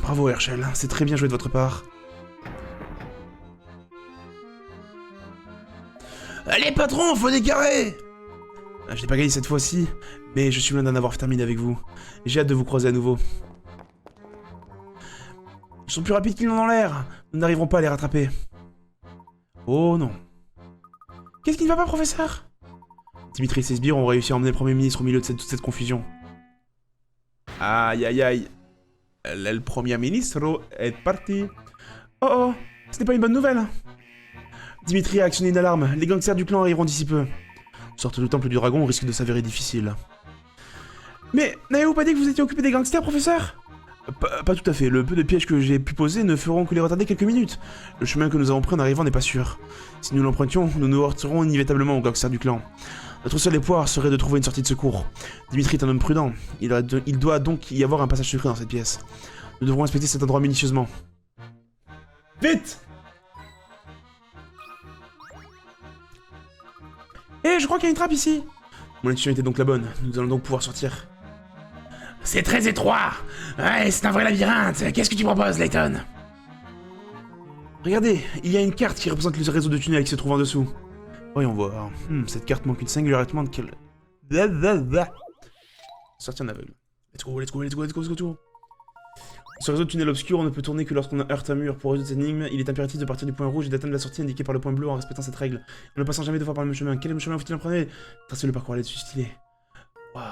Bravo, Herschel, c'est très bien joué de votre part. Allez, patron, faut décarrer! Je n'ai pas gagné cette fois-ci, mais je suis loin d'en avoir terminé avec vous. J'ai hâte de vous croiser à nouveau. Ils sont plus rapides qu'ils n'ont dans l'air. Nous n'arriverons pas à les rattraper. Oh non. Qu'est-ce qui ne va pas, professeur? Dimitri et ses sbires ont réussi à emmener le Premier ministre au milieu de toute cette confusion. Aïe aïe aïe. Le Premier ministre est parti. Oh oh, ce n'est pas une bonne nouvelle. Dimitri a actionné une alarme. Les gangsters du clan arriveront d'ici peu. Sortir du temple du dragon risque de s'avérer difficile. Mais n'avez-vous pas dit que vous étiez occupé des gangsters, professeur? Pas tout à fait. Le peu de pièges que j'ai pu poser ne feront que les retarder quelques minutes. Le chemin que nous avons pris en arrivant n'est pas sûr. Si nous l'empruntions, nous nous heurterons inévitablement aux gangsters du clan. Notre seul espoir serait de trouver une sortie de secours. Dimitri est un homme prudent. Il doit donc y avoir un passage secret dans cette pièce. Nous devrons inspecter cet endroit minutieusement. Vite! Eh, je crois qu'il y a une trappe ici. Mon intuition était donc la bonne. Nous allons donc pouvoir sortir. C'est très étroit. Ouais, c'est un vrai labyrinthe. Qu'est-ce que tu proposes, Layton? Regardez, il y a une carte qui représente le réseau de tunnels qui se trouve en dessous. Voyons voir. Cette carte manque une singularité de quelle... Sortir en aveugle. Let's go, let's go, let's go, let's go, let's go. Ce réseau de tunnels obscur, on ne peut tourner que lorsqu'on heurte un mur. Pour résoudre cette énigme, il est impératif de partir du point rouge et d'atteindre la sortie indiquée par le point bleu en respectant cette règle. En ne passant jamais deux fois par le même chemin. Quel chemin faut-il emprunter? Tracer le parcours à l'aide du stylet. Waouh.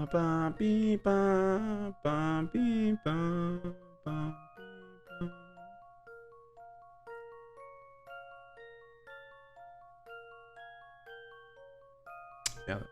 Pa pi pa pi pa. Merde.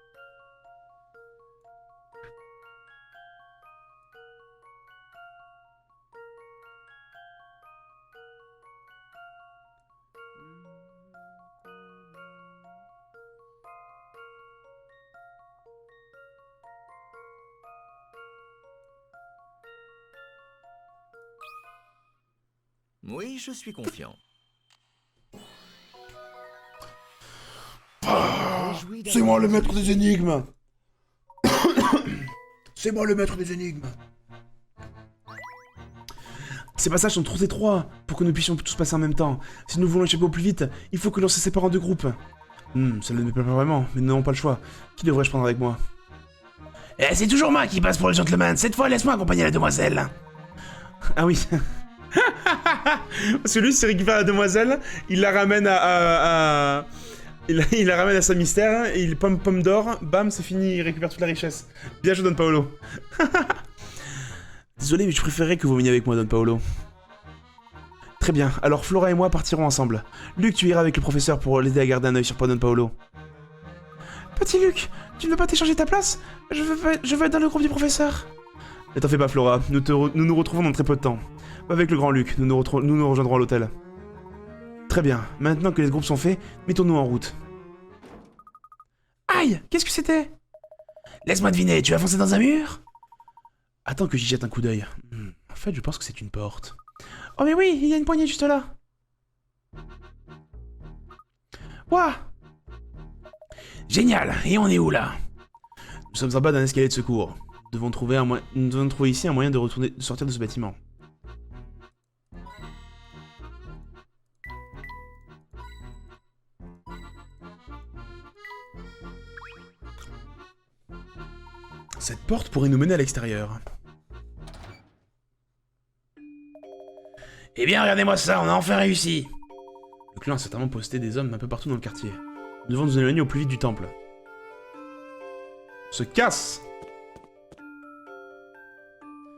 Oui, je suis confiant. C'est moi le maître des énigmes. C'est moi le maître des énigmes. Ces passages sont trop étroits pour que nous puissions tous passer en même temps. Si nous voulons échapper au plus vite, il faut que l'on se sépare en 2 groupes. Ça ne me plaît pas vraiment, mais nous n'avons pas le choix. Qui devrais-je prendre avec moi? C'est toujours moi qui passe pour le gentleman. Cette fois, laisse-moi accompagner la demoiselle. Ah oui. Parce que lui, s'il récupère la demoiselle, il la ramène il la ramène à sa mystère, et il pomme d'or, bam, c'est fini, il récupère toute la richesse. Bien joué, Don Paolo. Désolé, mais je préférerais que vous veniez avec moi, Don Paolo. Très bien, alors Flora et moi partirons ensemble. Luc, tu iras avec le professeur pour l'aider à garder un œil sur Don Paolo. Petit Luc, tu ne veux pas t'échanger ta place? Je veux être dans le groupe du professeur. Ne t'en fais pas, Flora, nous nous retrouvons dans très peu de temps. Avec le grand Luc, nous nous rejoindrons à l'hôtel. Très bien, maintenant que les groupes sont faits, mettons-nous en route. Aïe, qu'est-ce que c'était? Laisse-moi deviner, tu as foncé dans un mur? Attends que j'y jette un coup d'œil. En fait, je pense que c'est une porte. Oh mais oui, il y a une poignée juste là. Ouah! Génial, et on est où là? Nous sommes en bas d'un escalier de secours. Nous devons trouver ici un moyen de sortir de ce bâtiment. Cette porte pourrait nous mener à l'extérieur. Eh bien, regardez-moi ça, on a enfin réussi! Le clan a certainement posté des hommes un peu partout dans le quartier. Nous devons nous éloigner au plus vite du temple. On se casse!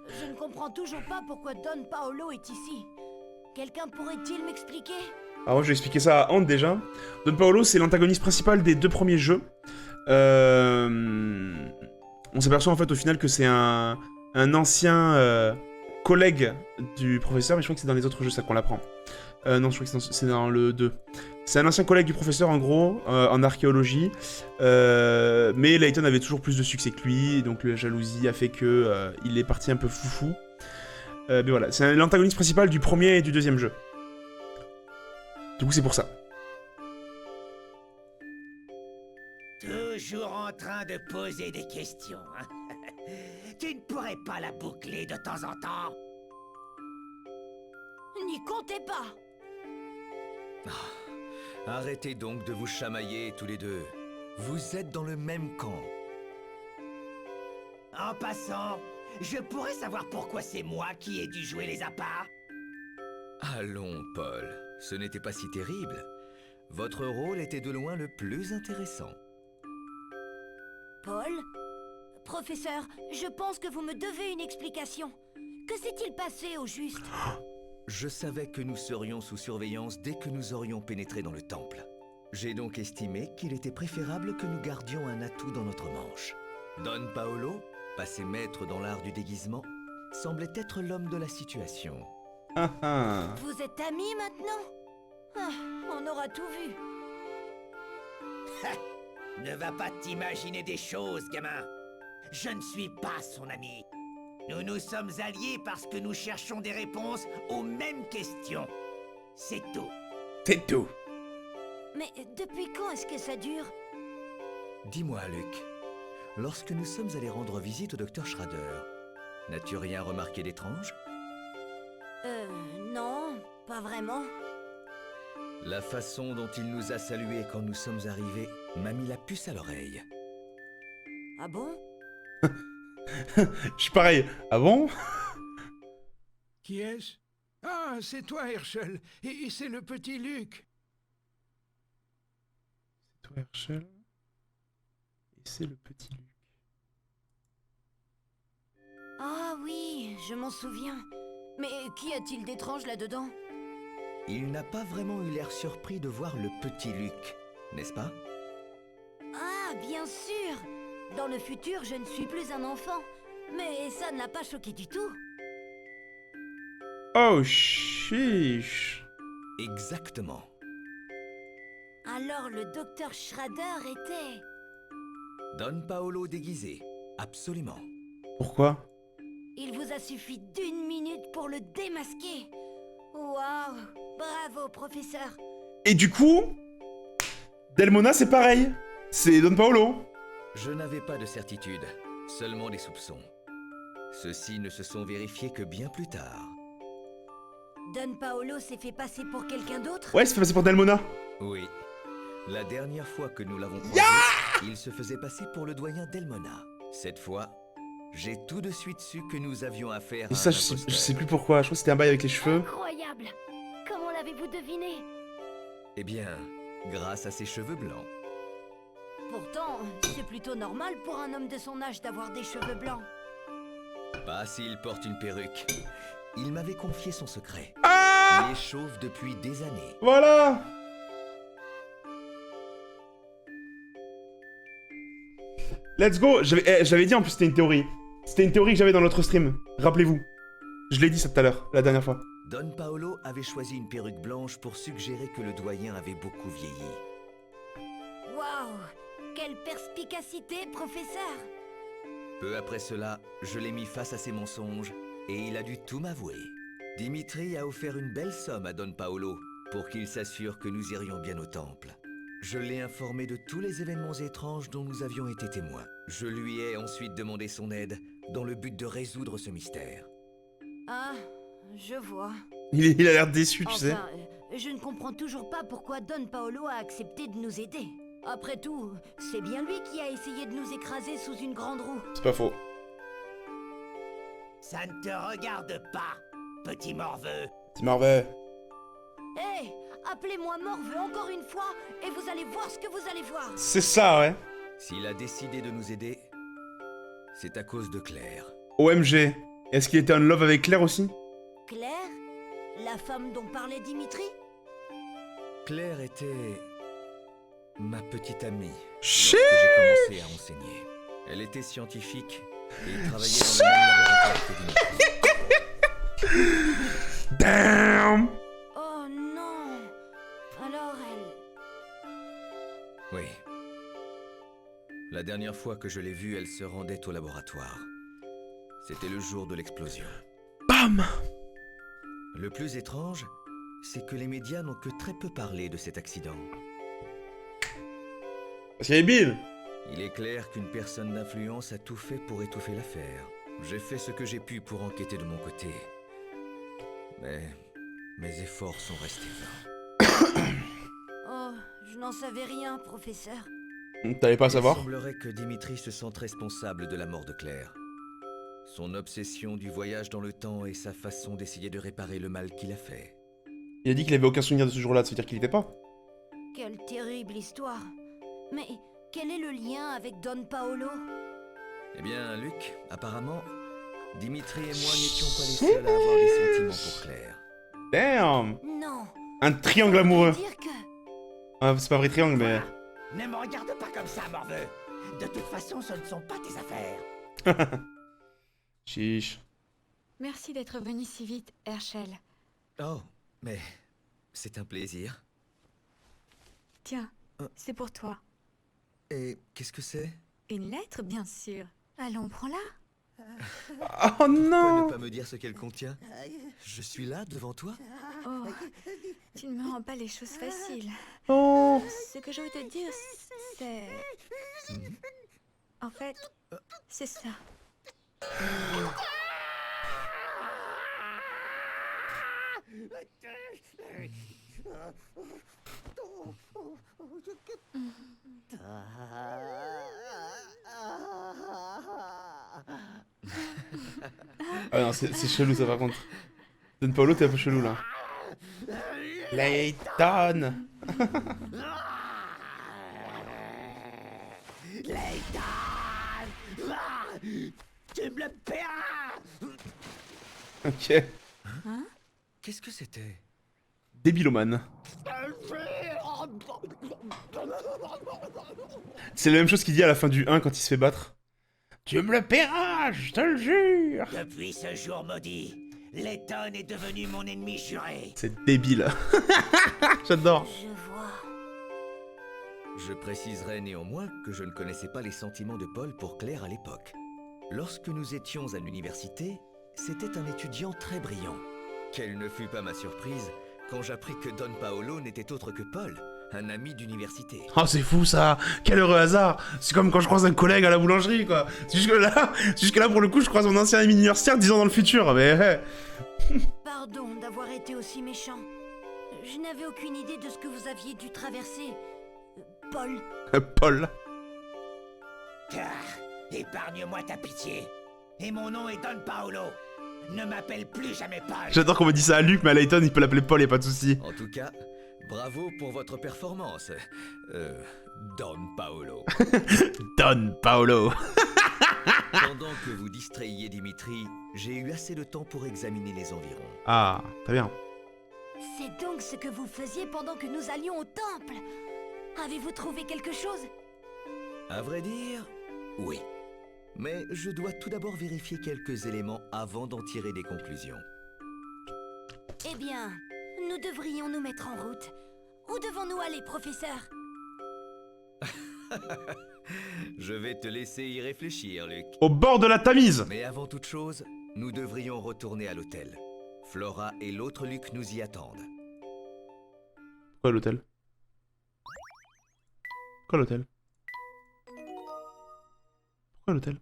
Je ne comprends toujours pas pourquoi Don Paolo est ici. Quelqu'un pourrait-il m'expliquer? Alors moi je vais expliquer ça à Ant déjà. Don Paolo c'est l'antagoniste principal des 2 premiers jeux. On s'aperçoit en fait au final que c'est un ancien collègue du professeur, mais je crois que c'est dans les autres jeux ça qu'on l'apprend. Non, je crois que c'est dans le 2. C'est un ancien collègue du professeur en gros, en archéologie. Mais Layton avait toujours plus de succès que lui, donc la jalousie a fait que il est parti un peu foufou. Mais voilà, c'est l'antagoniste principal du premier et du 2e jeu. Du coup c'est pour ça. Toujours en train de poser des questions, hein? Tu ne pourrais pas la boucler de temps en temps? N'y comptez pas! Arrêtez donc de vous chamailler tous les deux. Vous êtes dans le même camp. En passant, je pourrais savoir pourquoi c'est moi qui ai dû jouer les appâts? Allons, Paul, ce n'était pas si terrible. Votre rôle était de loin le plus intéressant. Paul? Professeur, je pense que vous me devez une explication. Que s'est-il passé au juste? Je savais que nous serions sous surveillance dès que nous aurions pénétré dans le temple. J'ai donc estimé qu'il était préférable que nous gardions un atout dans notre manche. Don Paolo, passé maître dans l'art du déguisement, semblait être l'homme de la situation. Vous êtes amis maintenant? On aura tout vu. Ne va pas t'imaginer des choses, gamin. Je ne suis pas son ami. Nous nous sommes alliés parce que nous cherchons des réponses aux mêmes questions. C'est tout. C'est tout. Mais depuis quand est-ce que ça dure? Dis-moi, Luc, lorsque nous sommes allés rendre visite au docteur Schrader, n'as-tu rien remarqué d'étrange? Non, pas vraiment. La façon dont il nous a salués quand nous sommes arrivés m'a mis la puce à l'oreille. Ah bon? Je suis pareil. Ah bon? Qui est-ce? Ah, c'est toi, Herschel. Et c'est le petit Luc. C'est toi, Herschel. Et c'est le petit Luc. Ah oui, je m'en souviens. Mais qu'y a-t-il d'étrange là-dedans? Il n'a pas vraiment eu l'air surpris de voir le petit Luc, n'est-ce pas? Ah, bien sûr! Dans le futur, je ne suis plus un enfant. Mais ça ne l'a pas choqué du tout. Oh, chiche. Exactement. Alors le docteur Schrader était... Don Paolo déguisé, absolument. Pourquoi? Il vous a suffi d'1 minute pour le démasquer. Waouh! Bravo, professeur. Et du coup, Delmona c'est pareil. C'est Don Paolo. Je n'avais pas de certitude, seulement des soupçons. Ceux-ci ne se sont vérifiés que bien plus tard. Don Paolo s'est fait passer pour quelqu'un d'autre? Ouais, il se fait passer pour Delmona. Oui. La dernière fois que nous l'avons croisé, il se faisait passer pour le doyen Delmona. Cette fois, j'ai tout de suite su que nous avions affaire à Et ça, un je imposteur. sais plus pourquoi. Je crois que c'était un bail avec les cheveux. Incroyable! Comment l'avez-vous deviné? Eh bien, grâce à ses cheveux blancs. Pourtant, c'est plutôt normal pour un homme de son âge d'avoir des cheveux blancs. Pas s'il porte une perruque. Il m'avait confié son secret. Ah! Il est chauve depuis des années. Voilà! Let's go! Je l'avais dit en plus, c'était une théorie. C'était une théorie que j'avais dans notre stream. Rappelez-vous. Je l'ai dit ça tout à l'heure, la dernière fois. Don Paolo avait choisi une perruque blanche pour suggérer que le doyen avait beaucoup vieilli. Waouh! Quelle perspicacité, professeur! Peu après cela, je l'ai mis face à ses mensonges et il a dû tout m'avouer. Dimitri a offert une belle somme à Don Paolo pour qu'il s'assure que nous irions bien au temple. Je l'ai informé de tous les événements étranges dont nous avions été témoins. Je lui ai ensuite demandé son aide dans le but de résoudre ce mystère. Ah, je vois. Il a l'air déçu, tu sais. Enfin, je ne comprends toujours pas pourquoi Don Paolo a accepté de nous aider. Après tout, c'est bien lui qui a essayé de nous écraser sous une grande roue. C'est pas faux. Ça ne te regarde pas, petit morveux. C'est Marvel. Hé, appelez-moi Morveux encore une fois et vous allez voir ce que vous allez voir. C'est ça, ouais. S'il a décidé de nous aider, c'est à cause de Claire. OMG. Est-ce qu'il était en love avec Claire aussi? Claire? La femme dont parlait Dimitri? Claire était ma petite amie Chut! lorsque j'ai commencé à enseigner. Elle était scientifique et travaillait dans le même laboratoire que Dimitri. Damn! Oh non! Alors elle... Oui. La dernière fois que je l'ai vue, elle se rendait au laboratoire. C'était le jour de l'explosion. Bam! Le plus étrange, c'est que les médias n'ont que très peu parlé de cet accident. Parce qu'il y avait Bill! Il est clair qu'une personne d'influence a tout fait pour étouffer l'affaire. J'ai fait ce que j'ai pu pour enquêter de mon côté. Mais mes efforts sont restés vains. Oh, je n'en savais rien, professeur. T'allais pas Il savoir? semblerait que Dimitri se sente responsable de la mort de Claire. Son obsession du voyage dans le temps et sa façon d'essayer de réparer le mal qu'il a fait. Il a dit qu'il avait aucun souvenir de ce jour-là, ça veut dire qu'il était pas. Quelle terrible histoire. Mais quel est le lien avec Don Paolo? Eh bien, Luc, apparemment, Dimitri et moi n'étions pas les seuls à avoir des sentiments pour Claire. Damn! Non. Un triangle amoureux. Dire que... Ah, c'est pas vrai triangle, mais... Ne me regarde pas comme ça, morveux. De toute façon, ce ne sont pas tes affaires. Chiche. Merci d'être venu si vite, Herschel. Oh, mais c'est un plaisir. Tiens, c'est pour toi. Et qu'est-ce que c'est? Une lettre, bien sûr. Allons, prends-la. Oh Pourquoi non! ne pas me dire ce qu'elle contient? Je suis là, devant toi? Oh, tu ne me rends pas les choses faciles. Oh! Ce que je veux te dire, c'est... En fait, c'est ça. Ah non, c'est chelou ça par contre. Don Paolo, t'es un peu chelou là. Layton! Tu me le paieras. Ok. Qu'est-ce que c'était? Débilomane. C'est la même chose qu'il dit à la fin du 1 quand il se fait battre. Tu me le paieras, je te le jure! Depuis ce jour maudit, Letton est devenu mon ennemi juré. C'est débile. J'adore. Je vois. Je préciserai néanmoins que je ne connaissais pas les sentiments de Paul pour Claire à l'époque. Lorsque nous étions à l'université, c'était un étudiant très brillant. Quelle ne fut pas ma surprise quand j'appris que Don Paolo n'était autre que Paul, un ami d'université. Oh, c'est fou ça! Quel heureux hasard! C'est comme quand je croise un collègue à la boulangerie, quoi. C'est juste que là, pour le coup, je croise mon ancien ami universitaire 10 ans dans le futur, mais... Pardon d'avoir été aussi méchant. Je n'avais aucune idée de ce que vous aviez dû traverser. Paul. Paul. Car, épargne-moi ta pitié. Et mon nom est Don Paolo. Ne m'appelle plus jamais Paul. J'adore qu'on me dise ça à Luc, mais à Layton, il peut l'appeler Paul, y'a pas de souci. En tout cas, bravo pour votre performance. Don Paolo. Don Paolo. Pendant que vous distrayiez Dimitri, j'ai eu assez de temps pour examiner les environs. Ah, très bien. C'est donc ce que vous faisiez pendant que nous allions au temple. Avez-vous trouvé quelque chose? À vrai dire, oui. Mais je dois tout d'abord vérifier quelques éléments avant d'en tirer des conclusions. Eh bien, nous devrions nous mettre en route. Où devons-nous aller, professeur? Je vais te laisser y réfléchir, Luc. Au bord de la Tamise. Mais avant toute chose, nous devrions retourner à l'hôtel. Flora et l'autre Luc nous y attendent. Pourquoi l'hôtel? Pourquoi l'hôtel? Pourquoi l'hôtel?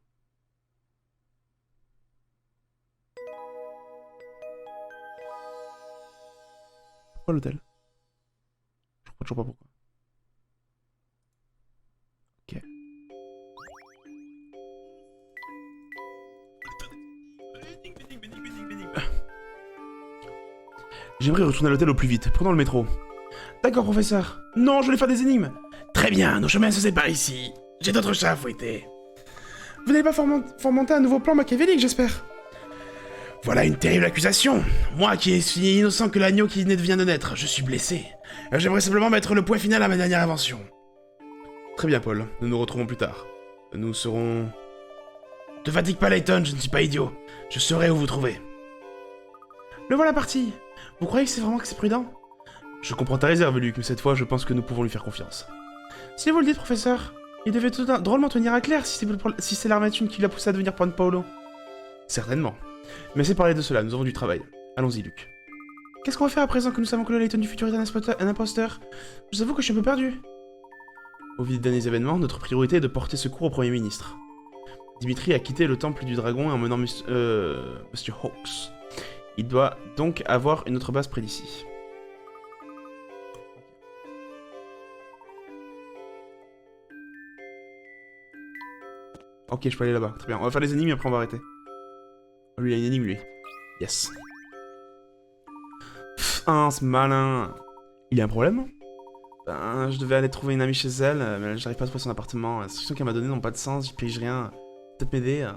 Pourquoi l'hôtel? Je comprends toujours pas pourquoi. Ok. J'aimerais retourner à l'hôtel au plus vite. Prenons le métro. D'accord, professeur. Non, je voulais faire des énigmes. Très bien, nos chemins se séparent ici. J'ai d'autres chats à fouetter. Vous n'avez pas fomenté un nouveau plan machiavélique, j'espère? Voilà une terrible accusation. Moi qui suis innocent que l'agneau qui vient de naître, je suis blessé. J'aimerais simplement mettre le point final à ma dernière invention. Très bien, Paul. Nous nous retrouvons plus tard. Nous serons... Ne fatigue pas, Layton, je ne suis pas idiot. Je saurai où vous trouver. Le voilà parti. Vous croyez que c'est prudent? Je comprends ta réserve, Luc, mais cette fois, je pense que nous pouvons lui faire confiance. Si vous le dites, professeur, il devait tout drôlement tenir à clair si c'est l'armature qui l'a poussé à devenir Don Paolo. Certainement. Mais c'est parler de cela, nous avons du travail. Allons-y, Luc. Qu'est-ce qu'on va faire à présent que nous savons que le Layton du futur est un imposteur? Je vous avoue que je suis un peu perdu. Au vu des derniers événements, notre priorité est de porter secours au Premier ministre. Dimitri a quitté le temple du dragon en menant Monsieur Hawks. Il doit donc avoir une autre base près d'ici. Ok, je peux aller là-bas. Très bien. On va faire les énigmes et après on va arrêter. Oh, lui, il a une énigme, lui. Yes. Ah, ce malin. Il y a un problème? Ben, je devais aller trouver une amie chez elle, mais j'arrive pas à trouver son appartement. Les instructions qu'elle m'a données n'ont pas de sens, j'y pige rien. Peut-être m'aider?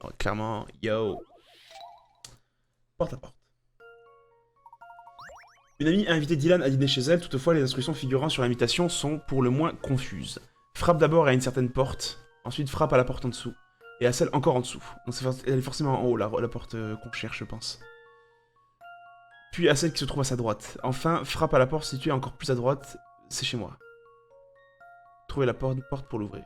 Oh, clairement, yo. Porte à porte. Une amie a invité Dylan à dîner chez elle, toutefois les instructions figurant sur l'invitation sont pour le moins confuses. Frappe d'abord à une certaine porte, ensuite frappe à la porte en dessous, et à celle encore en dessous. Donc elle est forcément en haut, la porte qu'on cherche, je pense. Puis à celle qui se trouve à sa droite. Enfin, frappe à la porte située encore plus à droite, c'est chez moi. Trouvez la porte pour l'ouvrir.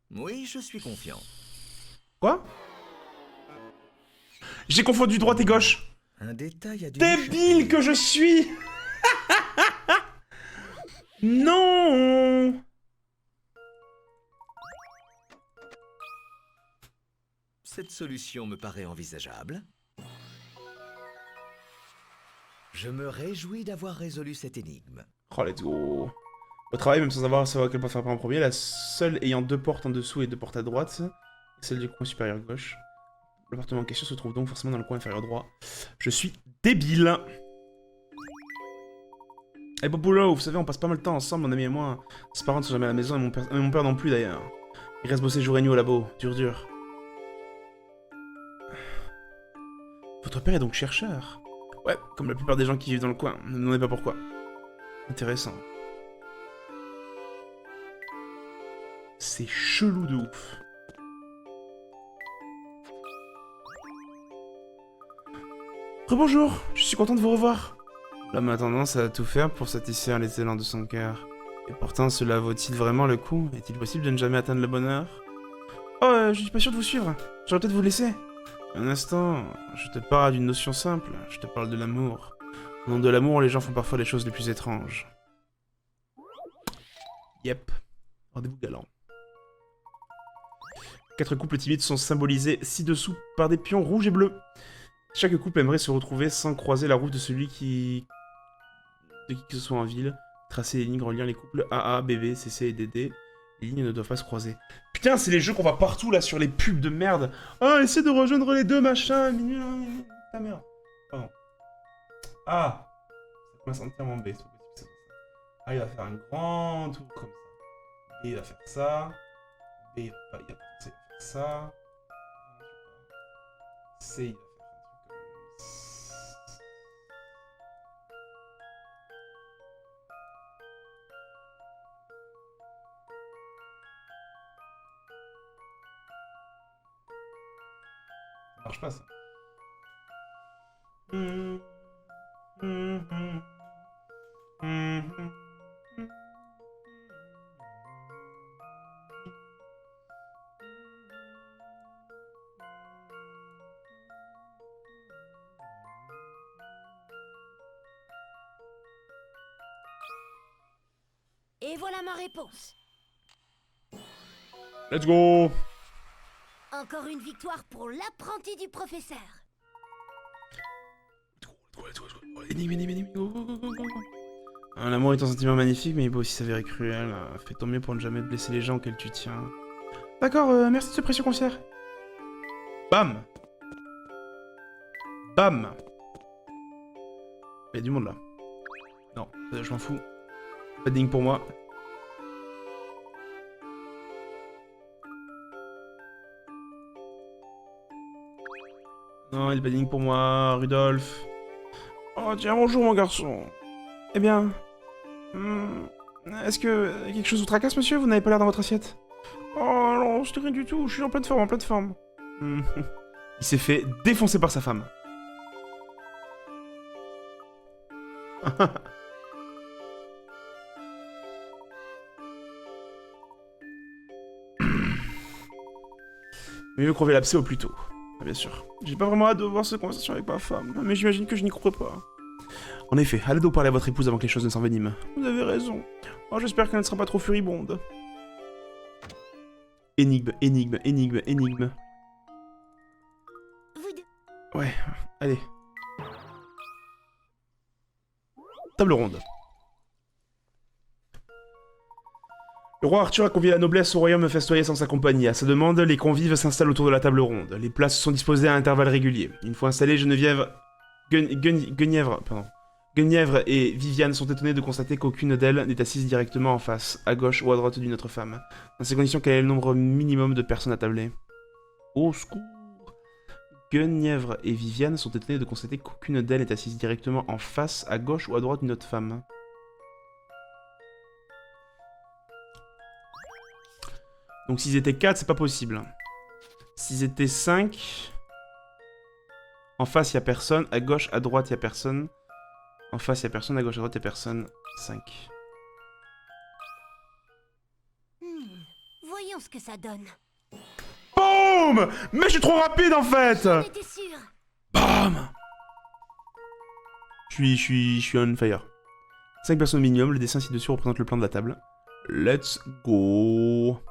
Oui, je suis confiant. Quoi? J'ai confondu droite et gauche. Un détail a dû... Débile que je suis. Non. Cette solution me paraît envisageable. Je me réjouis d'avoir résolu cette énigme. Oh, let's go. Au travail, même sans savoir quelle porte faire en premier, la seule ayant 2 portes en dessous et 2 portes à droite, celle du coin supérieur gauche. L'appartement en question se trouve donc forcément dans le coin inférieur droit. Je suis débile. Eh bon boulot, vous savez, on passe pas mal de temps ensemble, mon ami et moi. Ses parents ne sont jamais à la maison et mon père non plus d'ailleurs. Il reste bosser jour et nuit au labo, dur. Votre père est donc chercheur? Ouais, comme la plupart des gens qui vivent dans le coin, ne me demandez pas pourquoi. Intéressant. C'est chelou de ouf. Rebonjour, je suis content de vous revoir. L'homme a tendance à tout faire pour satisfaire les élans de son cœur. Et pourtant, cela vaut-il vraiment le coup? Est-il possible de ne jamais atteindre le bonheur? Oh, je suis pas sûr de vous suivre. J'aurais peut-être vous laisser. Un instant, je te parle d'une notion simple. Je te parle de l'amour. Au nom de l'amour, les gens font parfois les choses les plus étranges. Yep. Rendez-vous galant. 4 couples timides sont symbolisés ci-dessous par des pions rouges et bleus. Chaque couple aimerait se retrouver sans croiser la route de celui qui... de qui que ce soit en ville. Tracer les lignes reliant les couples AA, BB, CC et DD. Les lignes ne doivent pas se croiser. Putain, c'est les jeux qu'on voit partout là sur les pubs de merde. Ah, essaie de rejoindre les deux, machin. Ta merde. Pardon. Ah. Ça commence entièrement B. Ah, il va faire un grand tour comme ça. B, il va faire ça. B, il va faire ça. C, il va faire un truc comme ça. Ça marche pas, ça. Et voilà ma réponse. Let's go. Encore une victoire pour l'apprenti du professeur. Énigme. L'amour est un sentiment magnifique, mais il peut aussi s'avérer cruel. Fais ton mieux pour ne jamais blesser les gens auxquels tu tiens. D'accord, merci de ce précieux concert. Bam. Bam. Il y a du monde là. Non, je m'en fous. Pas de digne pour moi. Non, il est pas digne pour moi, Rudolf. Oh tiens, bonjour mon garçon. Eh bien... est-ce que quelque chose vous tracasse, monsieur? Vous n'avez pas l'air dans votre assiette? Oh non, c'était rien du tout, je suis en pleine forme, Il s'est fait défoncer par sa femme. Mieux crever l'abcès au plus tôt. Ah, bien sûr. J'ai pas vraiment hâte de voir cette conversation avec ma femme, mais j'imagine que je n'y crois pas. En effet, allez donc parler à votre épouse avant que les choses ne s'enveniment. Vous avez raison. Oh, j'espère qu'elle ne sera pas trop furibonde. Énigme. Ouais, allez. Table ronde. Le roi Arthur a convié la noblesse au royaume de festoyer sans sa compagnie. À sa demande, les convives s'installent autour de la table ronde. Les places sont disposées à intervalles réguliers. Une fois installées, Guenièvre et Viviane sont étonnées de constater qu'aucune d'elles n'est assise directement en face, à gauche ou à droite d'une autre femme. Dans ces conditions, quel est le nombre minimum de personnes à tabler? Au secours! Guenièvre et Viviane sont étonnées de constater qu'aucune d'elles est assise directement en face, à gauche ou à droite d'une autre femme. Donc s'ils étaient 4, c'est pas possible. S'ils étaient 5... En face, il y a personne. À gauche, à droite, il y a personne. En face, il y a personne. À gauche, à droite, il y a personne. 5. Voyons ce que ça donne. BOUM! Mais je suis trop rapide, en fait! J'étais sûr. BAM! Je suis on fire. 5 personnes au minimum. Le dessin ci-dessus représente le plan de la table. Let's go!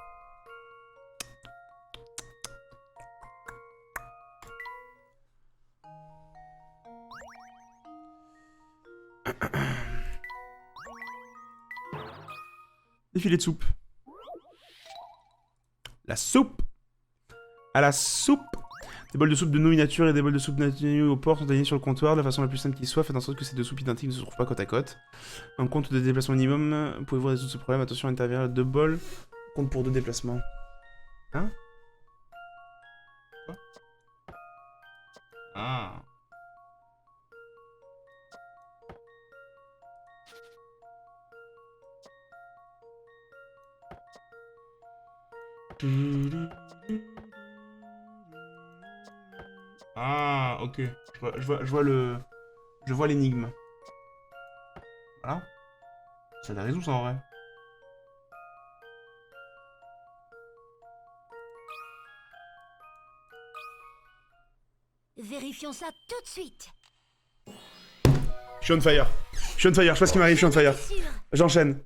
Défilé de soupe. La soupe. À la soupe. Des bols de soupe de nouilles nature et des bols de soupe nature au porc sont alignés sur le comptoir de la façon la plus simple qui soit. Faites en sorte que ces deux soupes identiques ne se trouvent pas côte à côte. Un compte de déplacement minimum. Pouvez-vous résoudre ce problème? Attention, intervient 2 bols. Compte pour 2 déplacements. Hein? Quoi? Ah. Ah, ok. Je vois l'énigme. Voilà. Ça la résout, ça, en vrai. Vérifions ça tout de suite. Je suis on fire. Je suis on fire, je sais pas ce qui m'arrive, je suis on fire. J'enchaîne.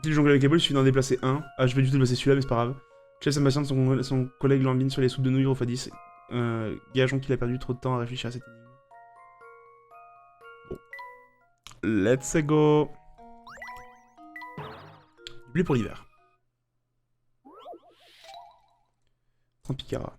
Si le jongle avec les boules, il suffit d'en déplacer un. Ah, je vais du tout déplacer celui-là, mais c'est pas grave. Chef impatient de son collègue Lambine sur les soupes de nouilles au x10. Gageons qu'il a perdu trop de temps à réfléchir à cette énigme. Bon. Let's go. Du blé pour l'hiver. Sans picara.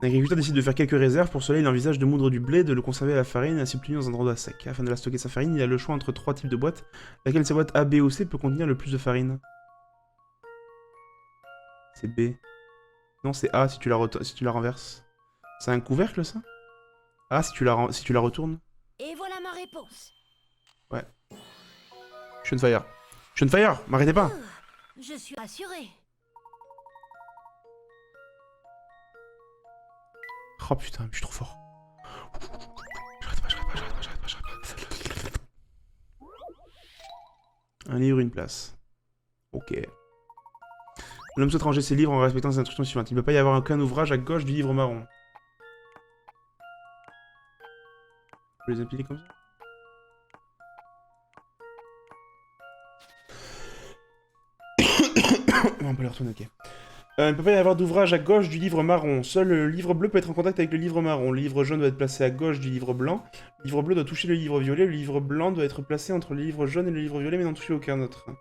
L'agriculteur décide de faire quelques réserves. Pour cela, il envisage de moudre du blé, de le conserver à la farine et ainsi obtenir dans un endroit sec. Afin de la stocker sa farine, il a le choix entre 3 types de boîtes. Laquelle de ces boîtes A, B ou C peut contenir le plus de farine? C'est B. Non, c'est A si tu la renverses. C'est un couvercle, ça? A si tu la retournes. Et voilà ma réponse. Ouais. Je suis on fire. Je suis on fire, m'arrêtez pas. Je suis rassuré. Oh putain, je suis trop fort. J'arrête pas. Un livre, une place. Ok. L'homme souhaite ranger ses livres en respectant ses instructions suivantes. Il ne peut pas y avoir aucun ouvrage à gauche du livre marron. Je peux les empiler comme ça? On peut les retourner, ok. Il ne peut pas y avoir d'ouvrage à gauche du livre marron. Seul le livre bleu peut être en contact avec le livre marron. Le livre jaune doit être placé à gauche du livre blanc. Le livre bleu doit toucher le livre violet. Le livre blanc doit être placé entre le livre jaune et le livre violet, mais n'en toucher aucun autre. Il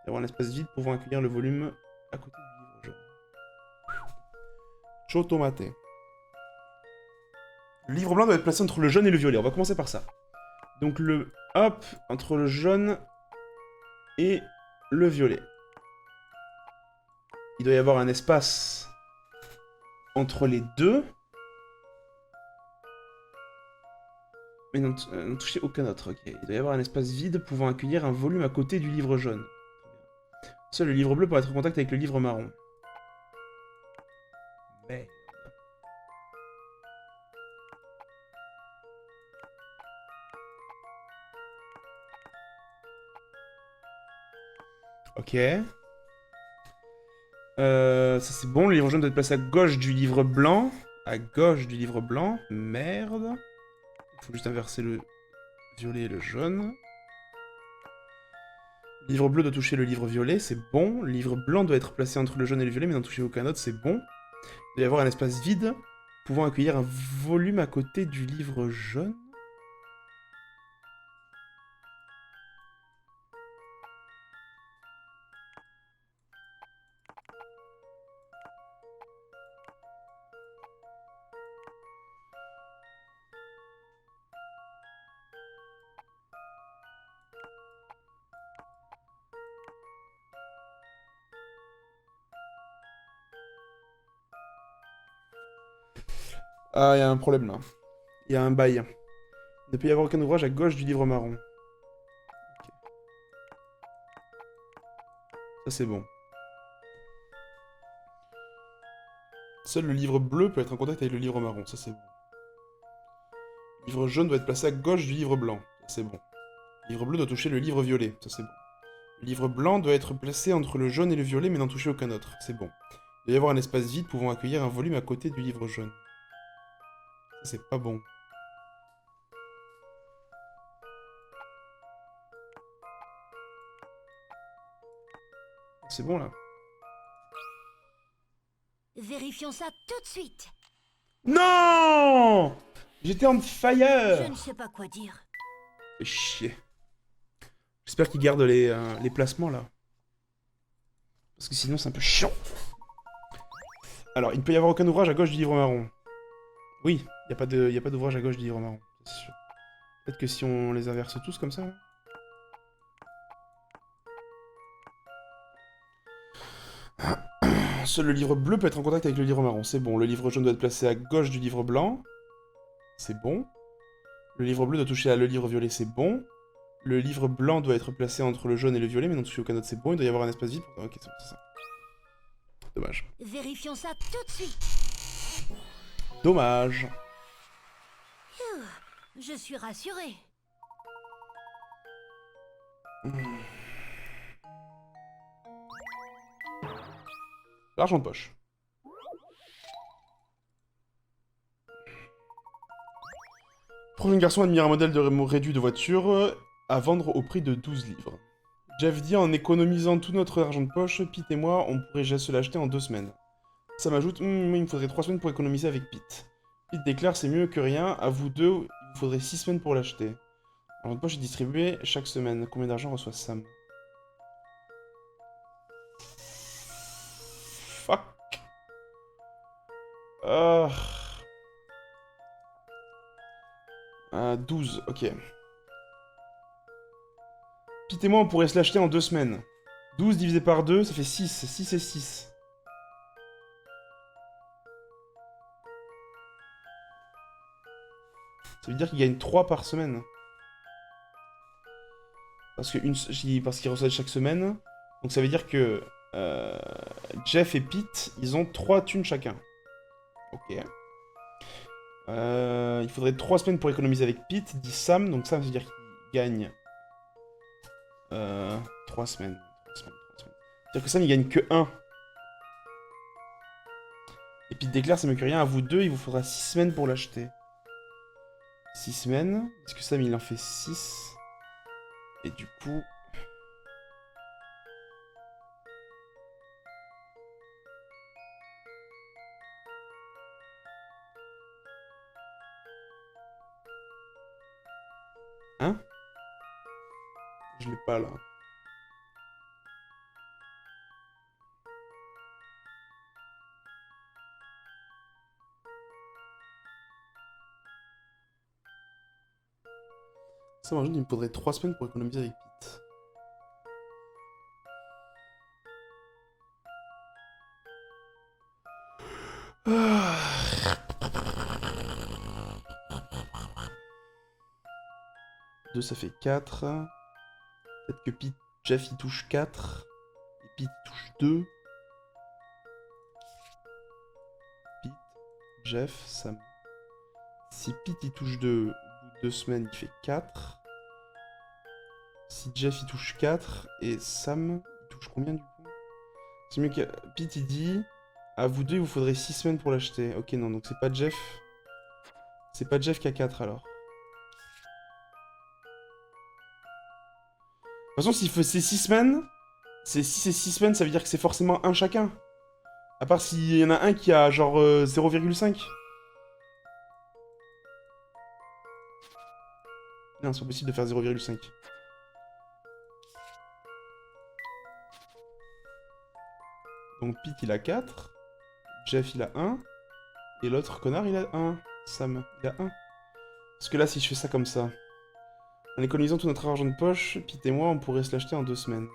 y avoir un espace vide pouvant accueillir le volume à côté du livre jaune. Chaud tomaté. Le livre blanc doit être placé entre le jaune et le violet. On va commencer par ça. Donc le... Hop, entre le jaune et le violet. Il doit y avoir un espace entre les deux. Mais non toucher aucun autre, ok. Il doit y avoir un espace vide pouvant accueillir un volume à côté du livre jaune. Seul le livre bleu peut être en contact avec le livre marron. Merde. Ok. Ça c'est bon, le livre jaune doit être placé à gauche du livre blanc. À gauche du livre blanc. Merde. Il faut juste inverser le violet et le jaune. Le livre bleu doit toucher le livre violet, c'est bon. Le livre blanc doit être placé entre le jaune et le violet, mais n'en toucher aucun autre, c'est bon. Il doit y avoir un espace vide pouvant accueillir un volume à côté du livre jaune. Ah, il y a un problème là. Il y a un bail. Il ne peut y avoir aucun ouvrage à gauche du livre marron. Okay. Ça c'est bon. Seul le livre bleu peut être en contact avec le livre marron. Ça c'est bon. Le livre jaune doit être placé à gauche du livre blanc. Ça c'est bon. Le livre bleu doit toucher le livre violet. Ça c'est bon. Le livre blanc doit être placé entre le jaune et le violet, mais n'en toucher aucun autre. C'est bon. Il doit y avoir un espace vide pouvant accueillir un volume à côté du livre jaune. Ça c'est pas bon. C'est bon là. Vérifions ça tout de suite. Non! J'étais on fire! Je ne sais pas quoi dire. Fais chier. J'espère qu'ils gardent les placements là. Parce que sinon c'est un peu chiant. Alors, il ne peut y avoir aucun ouvrage à gauche du livre marron. Oui, il n'y a pas d'ouvrage à gauche du livre marron, c'est sûr. Peut-être que si on les inverse tous comme ça. Hein. Seul le livre bleu peut être en contact avec le livre marron, c'est bon. Le livre jaune doit être placé à gauche du livre blanc. C'est bon. Le livre bleu doit toucher le livre violet, c'est bon. Le livre blanc doit être placé entre le jaune et le violet, mais non toucher aucun autre, c'est bon. Il doit y avoir un espace vide pour... Ok, c'est ça. Dommage. Vérifions ça tout de suite. Dommage. Je suis rassuré. L'argent de poche. Trop jeune garçon admire un modèle de réduit de voiture à vendre au prix de 12 livres. Jeff dit en économisant tout notre argent de poche, Pete et moi, on pourrait se l'acheter en 2 semaines. Ça m'ajoute, il me faudrait 3 semaines pour économiser avec Pete. Pete déclare c'est mieux que rien, à vous deux, il vous faudrait 6 semaines pour l'acheter. L'argent de poche est distribué chaque semaine. Combien d'argent reçoit Sam? Fuck. 12, ok. Pete et moi, on pourrait se l'acheter en 2 semaines. 12 divisé par 2, ça fait 6. 6 et 6. Ça veut dire qu'il gagne 3 par semaine. Parce qu'il reçoit chaque semaine. Donc ça veut dire que Jeff et Pete, ils ont 3 thunes chacun. Ok. Il faudrait 3 semaines pour économiser avec Pete, dit Sam. Donc ça veut dire qu'il gagne 3 semaines. 3 semaines. C'est-à-dire que Sam, il gagne que 1. Et Pete déclare, c'est mieux que rien. À vous deux, il vous faudra 6 semaines pour l'acheter. 6 semaines. Est-ce que Sam, il en fait 6? Et du coup... Hein? Je l'ai pas là. Ça m'ajoute, il me faudrait 3 semaines pour économiser avec Pete. Deux, ça fait 4. Peut-être que Jeff il touche 4. Et Pete il touche 2. Pete, Jeff, Sam. Si Pete il touche 2, au bout de 2 semaines il fait 4. Si Jeff il touche 4. Et Sam il touche combien du coup? C'est mieux que Pete il dit à vous deux il vous faudrait 6 semaines pour l'acheter. Ok non donc c'est pas Jeff. C'est pas Jeff qui a 4 alors. De toute façon, s'il fait ces 6 semaines, si c'est 6 semaines, ça veut dire que c'est forcément un chacun. À part s'il y en a un qui a genre 0,5. Non, c'est pas possible de faire 0,5. Donc Pete il a 4. Jeff il a 1. Et l'autre connard il a 1. Sam il a 1. Parce que là, si je fais ça comme ça... En économisant tout notre argent de poche, Pete et moi, on pourrait se l'acheter en 2 semaines.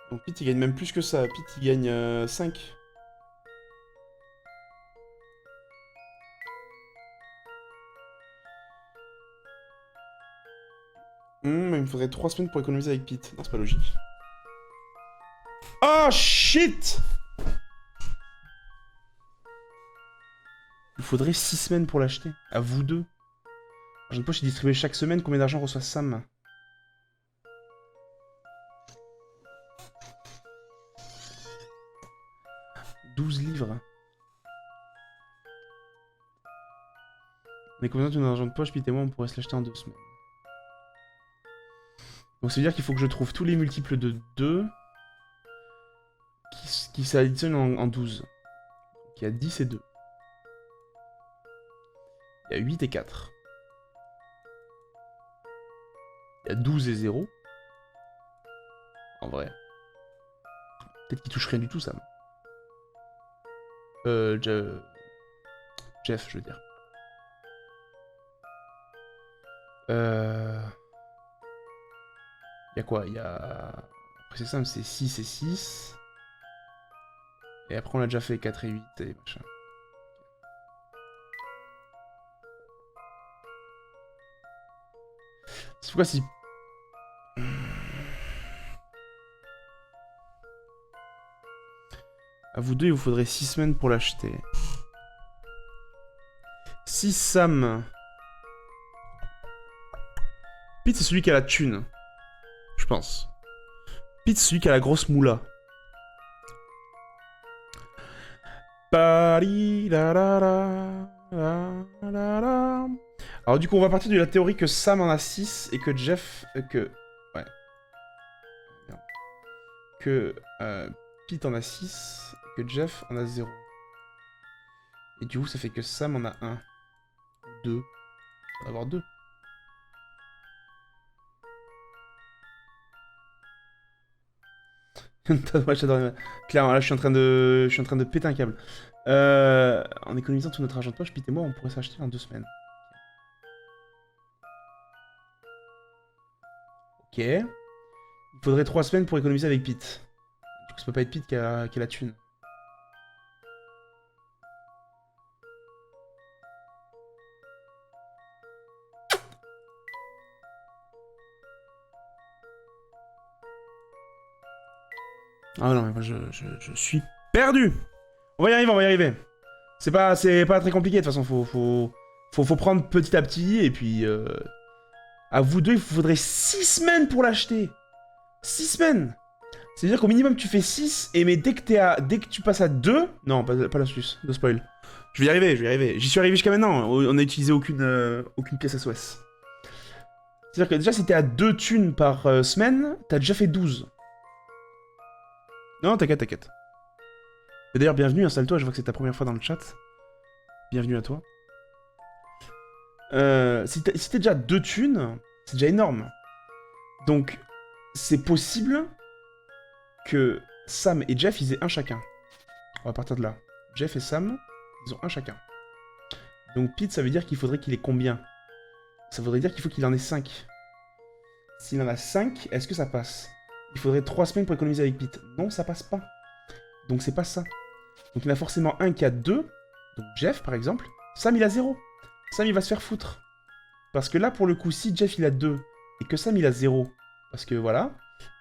Donc Pete, il gagne même plus que ça. Pete, il gagne 5. Il me faudrait 3 semaines pour économiser avec Pete. Non, c'est pas logique. Oh, shit! Il faudrait 6 semaines pour l'acheter. À vous deux. L'argent de poche est distribué chaque semaine. Combien d'argent reçoit Sam? « 12 livres. » On est combien de argent de poche, Pete et moi, on pourrait se l'acheter en 2 semaines. Donc ça veut dire qu'il faut que je trouve tous les multiples de 2 qui s'additionnent en 12. Donc il y a 10 et 2. Il y a 8 et 4. Il y a 12 et 0. En vrai. Peut-être qu'il touche rien du tout, Sam. Jeff, je veux dire. Il y a quoi? Il y a... Après c'est simple, c'est 6 et 6. Et après on a déjà fait 4 et 8 et machin. C'est pourquoi si... À vous deux, il vous faudrait 6 semaines pour l'acheter. Si Sam... Pete, c'est celui qui a la thune. Je pense. Pete, c'est celui qui a la grosse moula. Alors Alors du coup, on va partir de la théorie que Sam en a 6 et que Jeff... ouais. Merde. Que Pete en a 6 et que Jeff en a 0. Et du coup, ça fait que Sam en a 1. 2. On va avoir 2. Ouais, j'adore. Clairement, là, je suis en train de péter un câble. En économisant tout notre argent de poche, Pete et moi, on pourrait s'acheter en 2 semaines. Ok. Il faudrait 3 semaines pour économiser avec Pete. Du coup, ça peut pas être Pete qui a la thune. Ah non, mais moi, je suis perdu. On va y arriver, on va y arriver. C'est pas très compliqué, de toute façon, faut prendre petit à petit, et puis... à vous deux, il vous faudrait 6 semaines pour l'acheter. 6 semaines. C'est-à-dire qu'au minimum, tu fais 6, et mais dès que tu passes à 2... Non, pas l'astuce, de spoil. Je vais y arriver. J'y suis arrivé jusqu'à maintenant, on n'a utilisé aucune pièce SOS. C'est-à-dire que déjà, si t'es à 2 thunes par semaine, t'as déjà fait 12. Non, t'inquiète. Et d'ailleurs, bienvenue, installe-toi, je vois que c'est ta première fois dans le chat. Bienvenue à toi. Si t'es déjà 2 thunes, c'est déjà énorme. Donc, c'est possible que Sam et Jeff, ils aient un chacun. On va partir de là. Jeff et Sam, ils ont un chacun. Donc Pete, ça veut dire qu'il faudrait qu'il ait combien? Ça voudrait dire qu'il faut qu'il en ait 5. S'il en a 5, est-ce que ça passe? Il faudrait 3 semaines pour économiser avec Pete. Non, ça passe pas. Donc c'est pas ça. Donc il y en a forcément un qui a 2. Donc Jeff, par exemple. Sam, il a 0. Sam, il va se faire foutre. Parce que là, pour le coup, si Jeff, il a 2, et que Sam, il a 0, parce que voilà.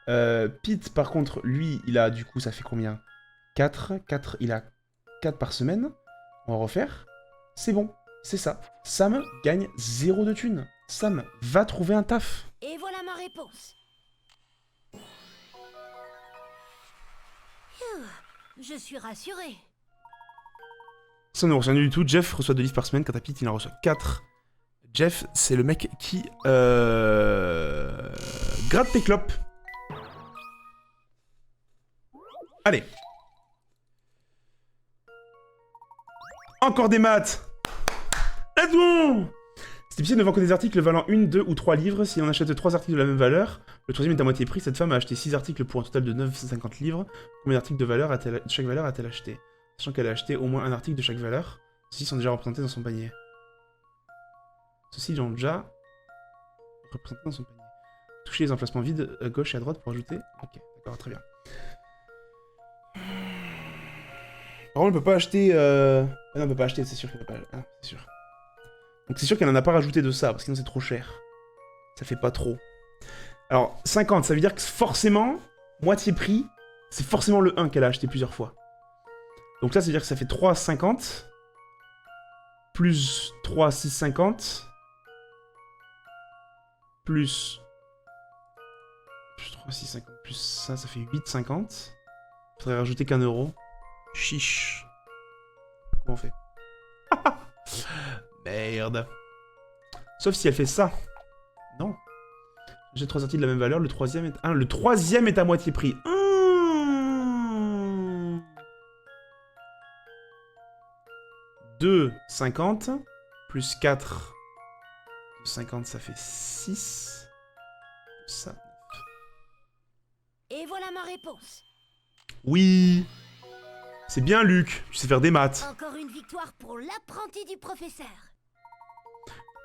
Pete, par contre, lui, il a, du coup, ça fait combien? 4. Il a 4 par semaine. On va refaire. C'est bon. C'est ça. Sam gagne 0 de thunes. Sam va trouver un taf. Et voilà ma réponse. Je suis rassurée. Ça ne reçoit rien du tout. Jeff reçoit 2 livres par semaine. Quant à Pete, il en reçoit 4. Jeff, c'est le mec qui gratte tes clopes. Allez. Encore des maths. Let's go. Cet épisode ne vend que des articles valant 1, 2 ou 3 livres. Si on achète 3 articles de la même valeur, le troisième est à moitié prix. Cette femme a acheté 6 articles pour un total de 9,50 livres. Combien d'articles de chaque valeur a-t-elle acheté? Sachant qu'elle a acheté au moins un article de chaque valeur. Ceux-ci sont déjà représentés dans son panier. Ceux-ci sont déjà représentés dans son panier. Touchez les emplacements vides à gauche et à droite pour ajouter. Ok, d'accord, très bien. Par contre, on peut pas acheter... Ah non, on peut pas acheter, c'est sûr qu'elle peut pas... Ah, c'est sûr. Donc c'est sûr qu'elle en a pas rajouté de ça, parce que sinon c'est trop cher. Ça fait pas trop. Alors, 50, ça veut dire que forcément, moitié prix, c'est forcément le 1 qu'elle a acheté plusieurs fois. Donc là, ça veut dire que ça fait 3,50. Plus 3, 6,50. Plus 3, 6,50. Plus ça, ça fait 8,50. Faudrait rajouter qu'un euro. Chiche. Comment on fait? Merde. Sauf si elle fait ça. Non. J'ai 3 articles de la même valeur, le troisième est... Ah, le troisième est à moitié prix. 2,50. Plus 4. 50, ça fait 6. Ça. Et voilà ma réponse. Oui. C'est bien, Luc. Tu sais faire des maths. Encore une victoire pour l'apprenti du professeur.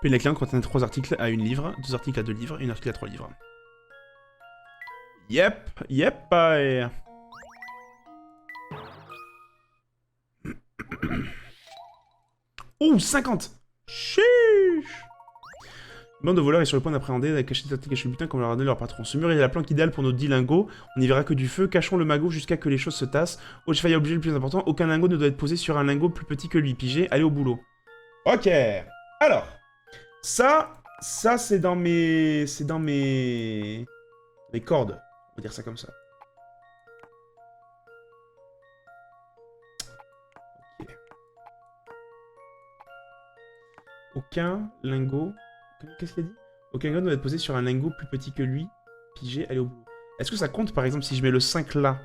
Paye la cliente contenait 3 articles à 1 livre, 2 articles à 2 livres et 1 article à 3 livres. Yep, bye. Oh, 50. Chiche. Une bande de voleurs est sur le point d'appréhender la cachette caché le butin comme leur a donné leur patron. Ce mur est la planque idéale pour nos 10 lingots. On n'y verra que du feu. Cachons le magot jusqu'à que les choses se tassent. Au cheval obligé le plus important, aucun lingot ne doit être posé sur un lingot plus petit que lui. Pigé, allez au boulot. Ok. Alors, ça c'est dans mes... mes cordes. On va dire ça comme ça. Ok. Aucun lingot... Qu'est-ce qu'il a dit? Aucun lingot ne doit être posé sur un lingot plus petit que lui. Pigé, allez au bout. Est-ce que ça compte, par exemple, si je mets le 5 là?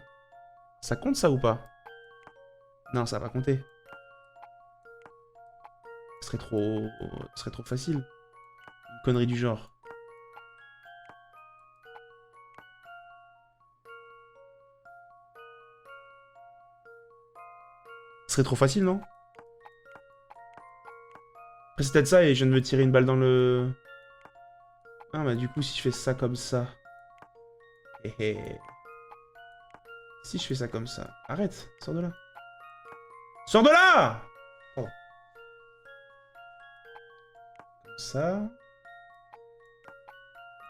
Ça compte, ça, ou pas? Non, ça va pas compter. Ce serait trop facile. Une connerie du genre. Ce serait trop facile, non? Après, c'est peut-être ça et je viens de me tirer une balle dans le... Ah, bah du coup, si je fais ça comme ça... Hé hé... Si je fais ça comme ça... Arrête, sors de là. Sors de là! Pardon. Comme ça...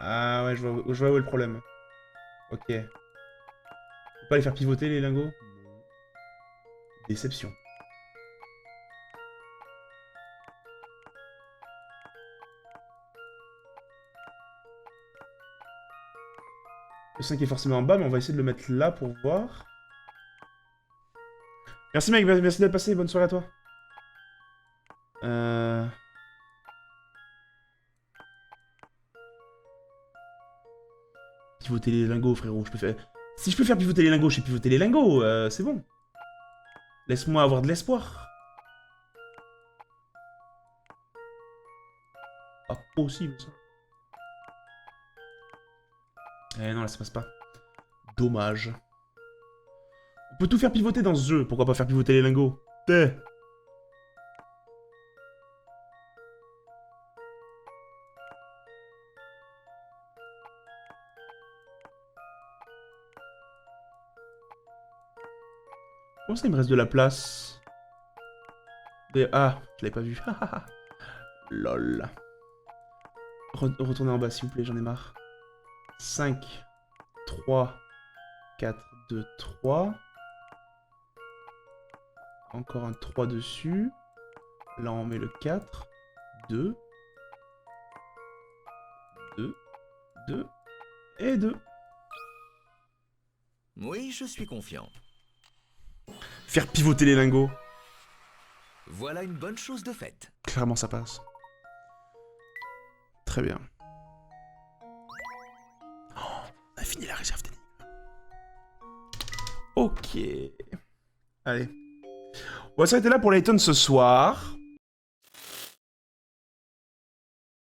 Ah ouais, je vois où est le problème. Ok. Faut pas les faire pivoter, les lingots? Déception. Le 5 est forcément en bas, mais on va essayer de le mettre là pour voir. Merci mec, merci d'être passé, bonne soirée à toi. Pivoter les lingots, frérot, je peux faire... Si je peux faire pivoter les lingots, je sais pivoter les lingots, c'est bon. Laisse-moi avoir de l'espoir. Pas possible, ça. Eh non, là, ça passe pas. Dommage. On peut tout faire pivoter dans ce jeu. Pourquoi pas faire pivoter les lingots? Comment ça, il me reste de la place? Ah, je l'avais pas vu. Lol. Retournez en bas, s'il vous plaît, j'en ai marre. 5, 3, 4, 2, 3. Encore un 3 dessus. Là, on met le 4. 2. 2. 2. Et 2. Oui, je suis confiant. Faire pivoter les lingots. Voilà une bonne chose de faite. Clairement, ça passe. Très bien. Oh, on a fini la réserve d'énigmes. Ok. Allez. On va s'arrêter là pour Layton ce soir.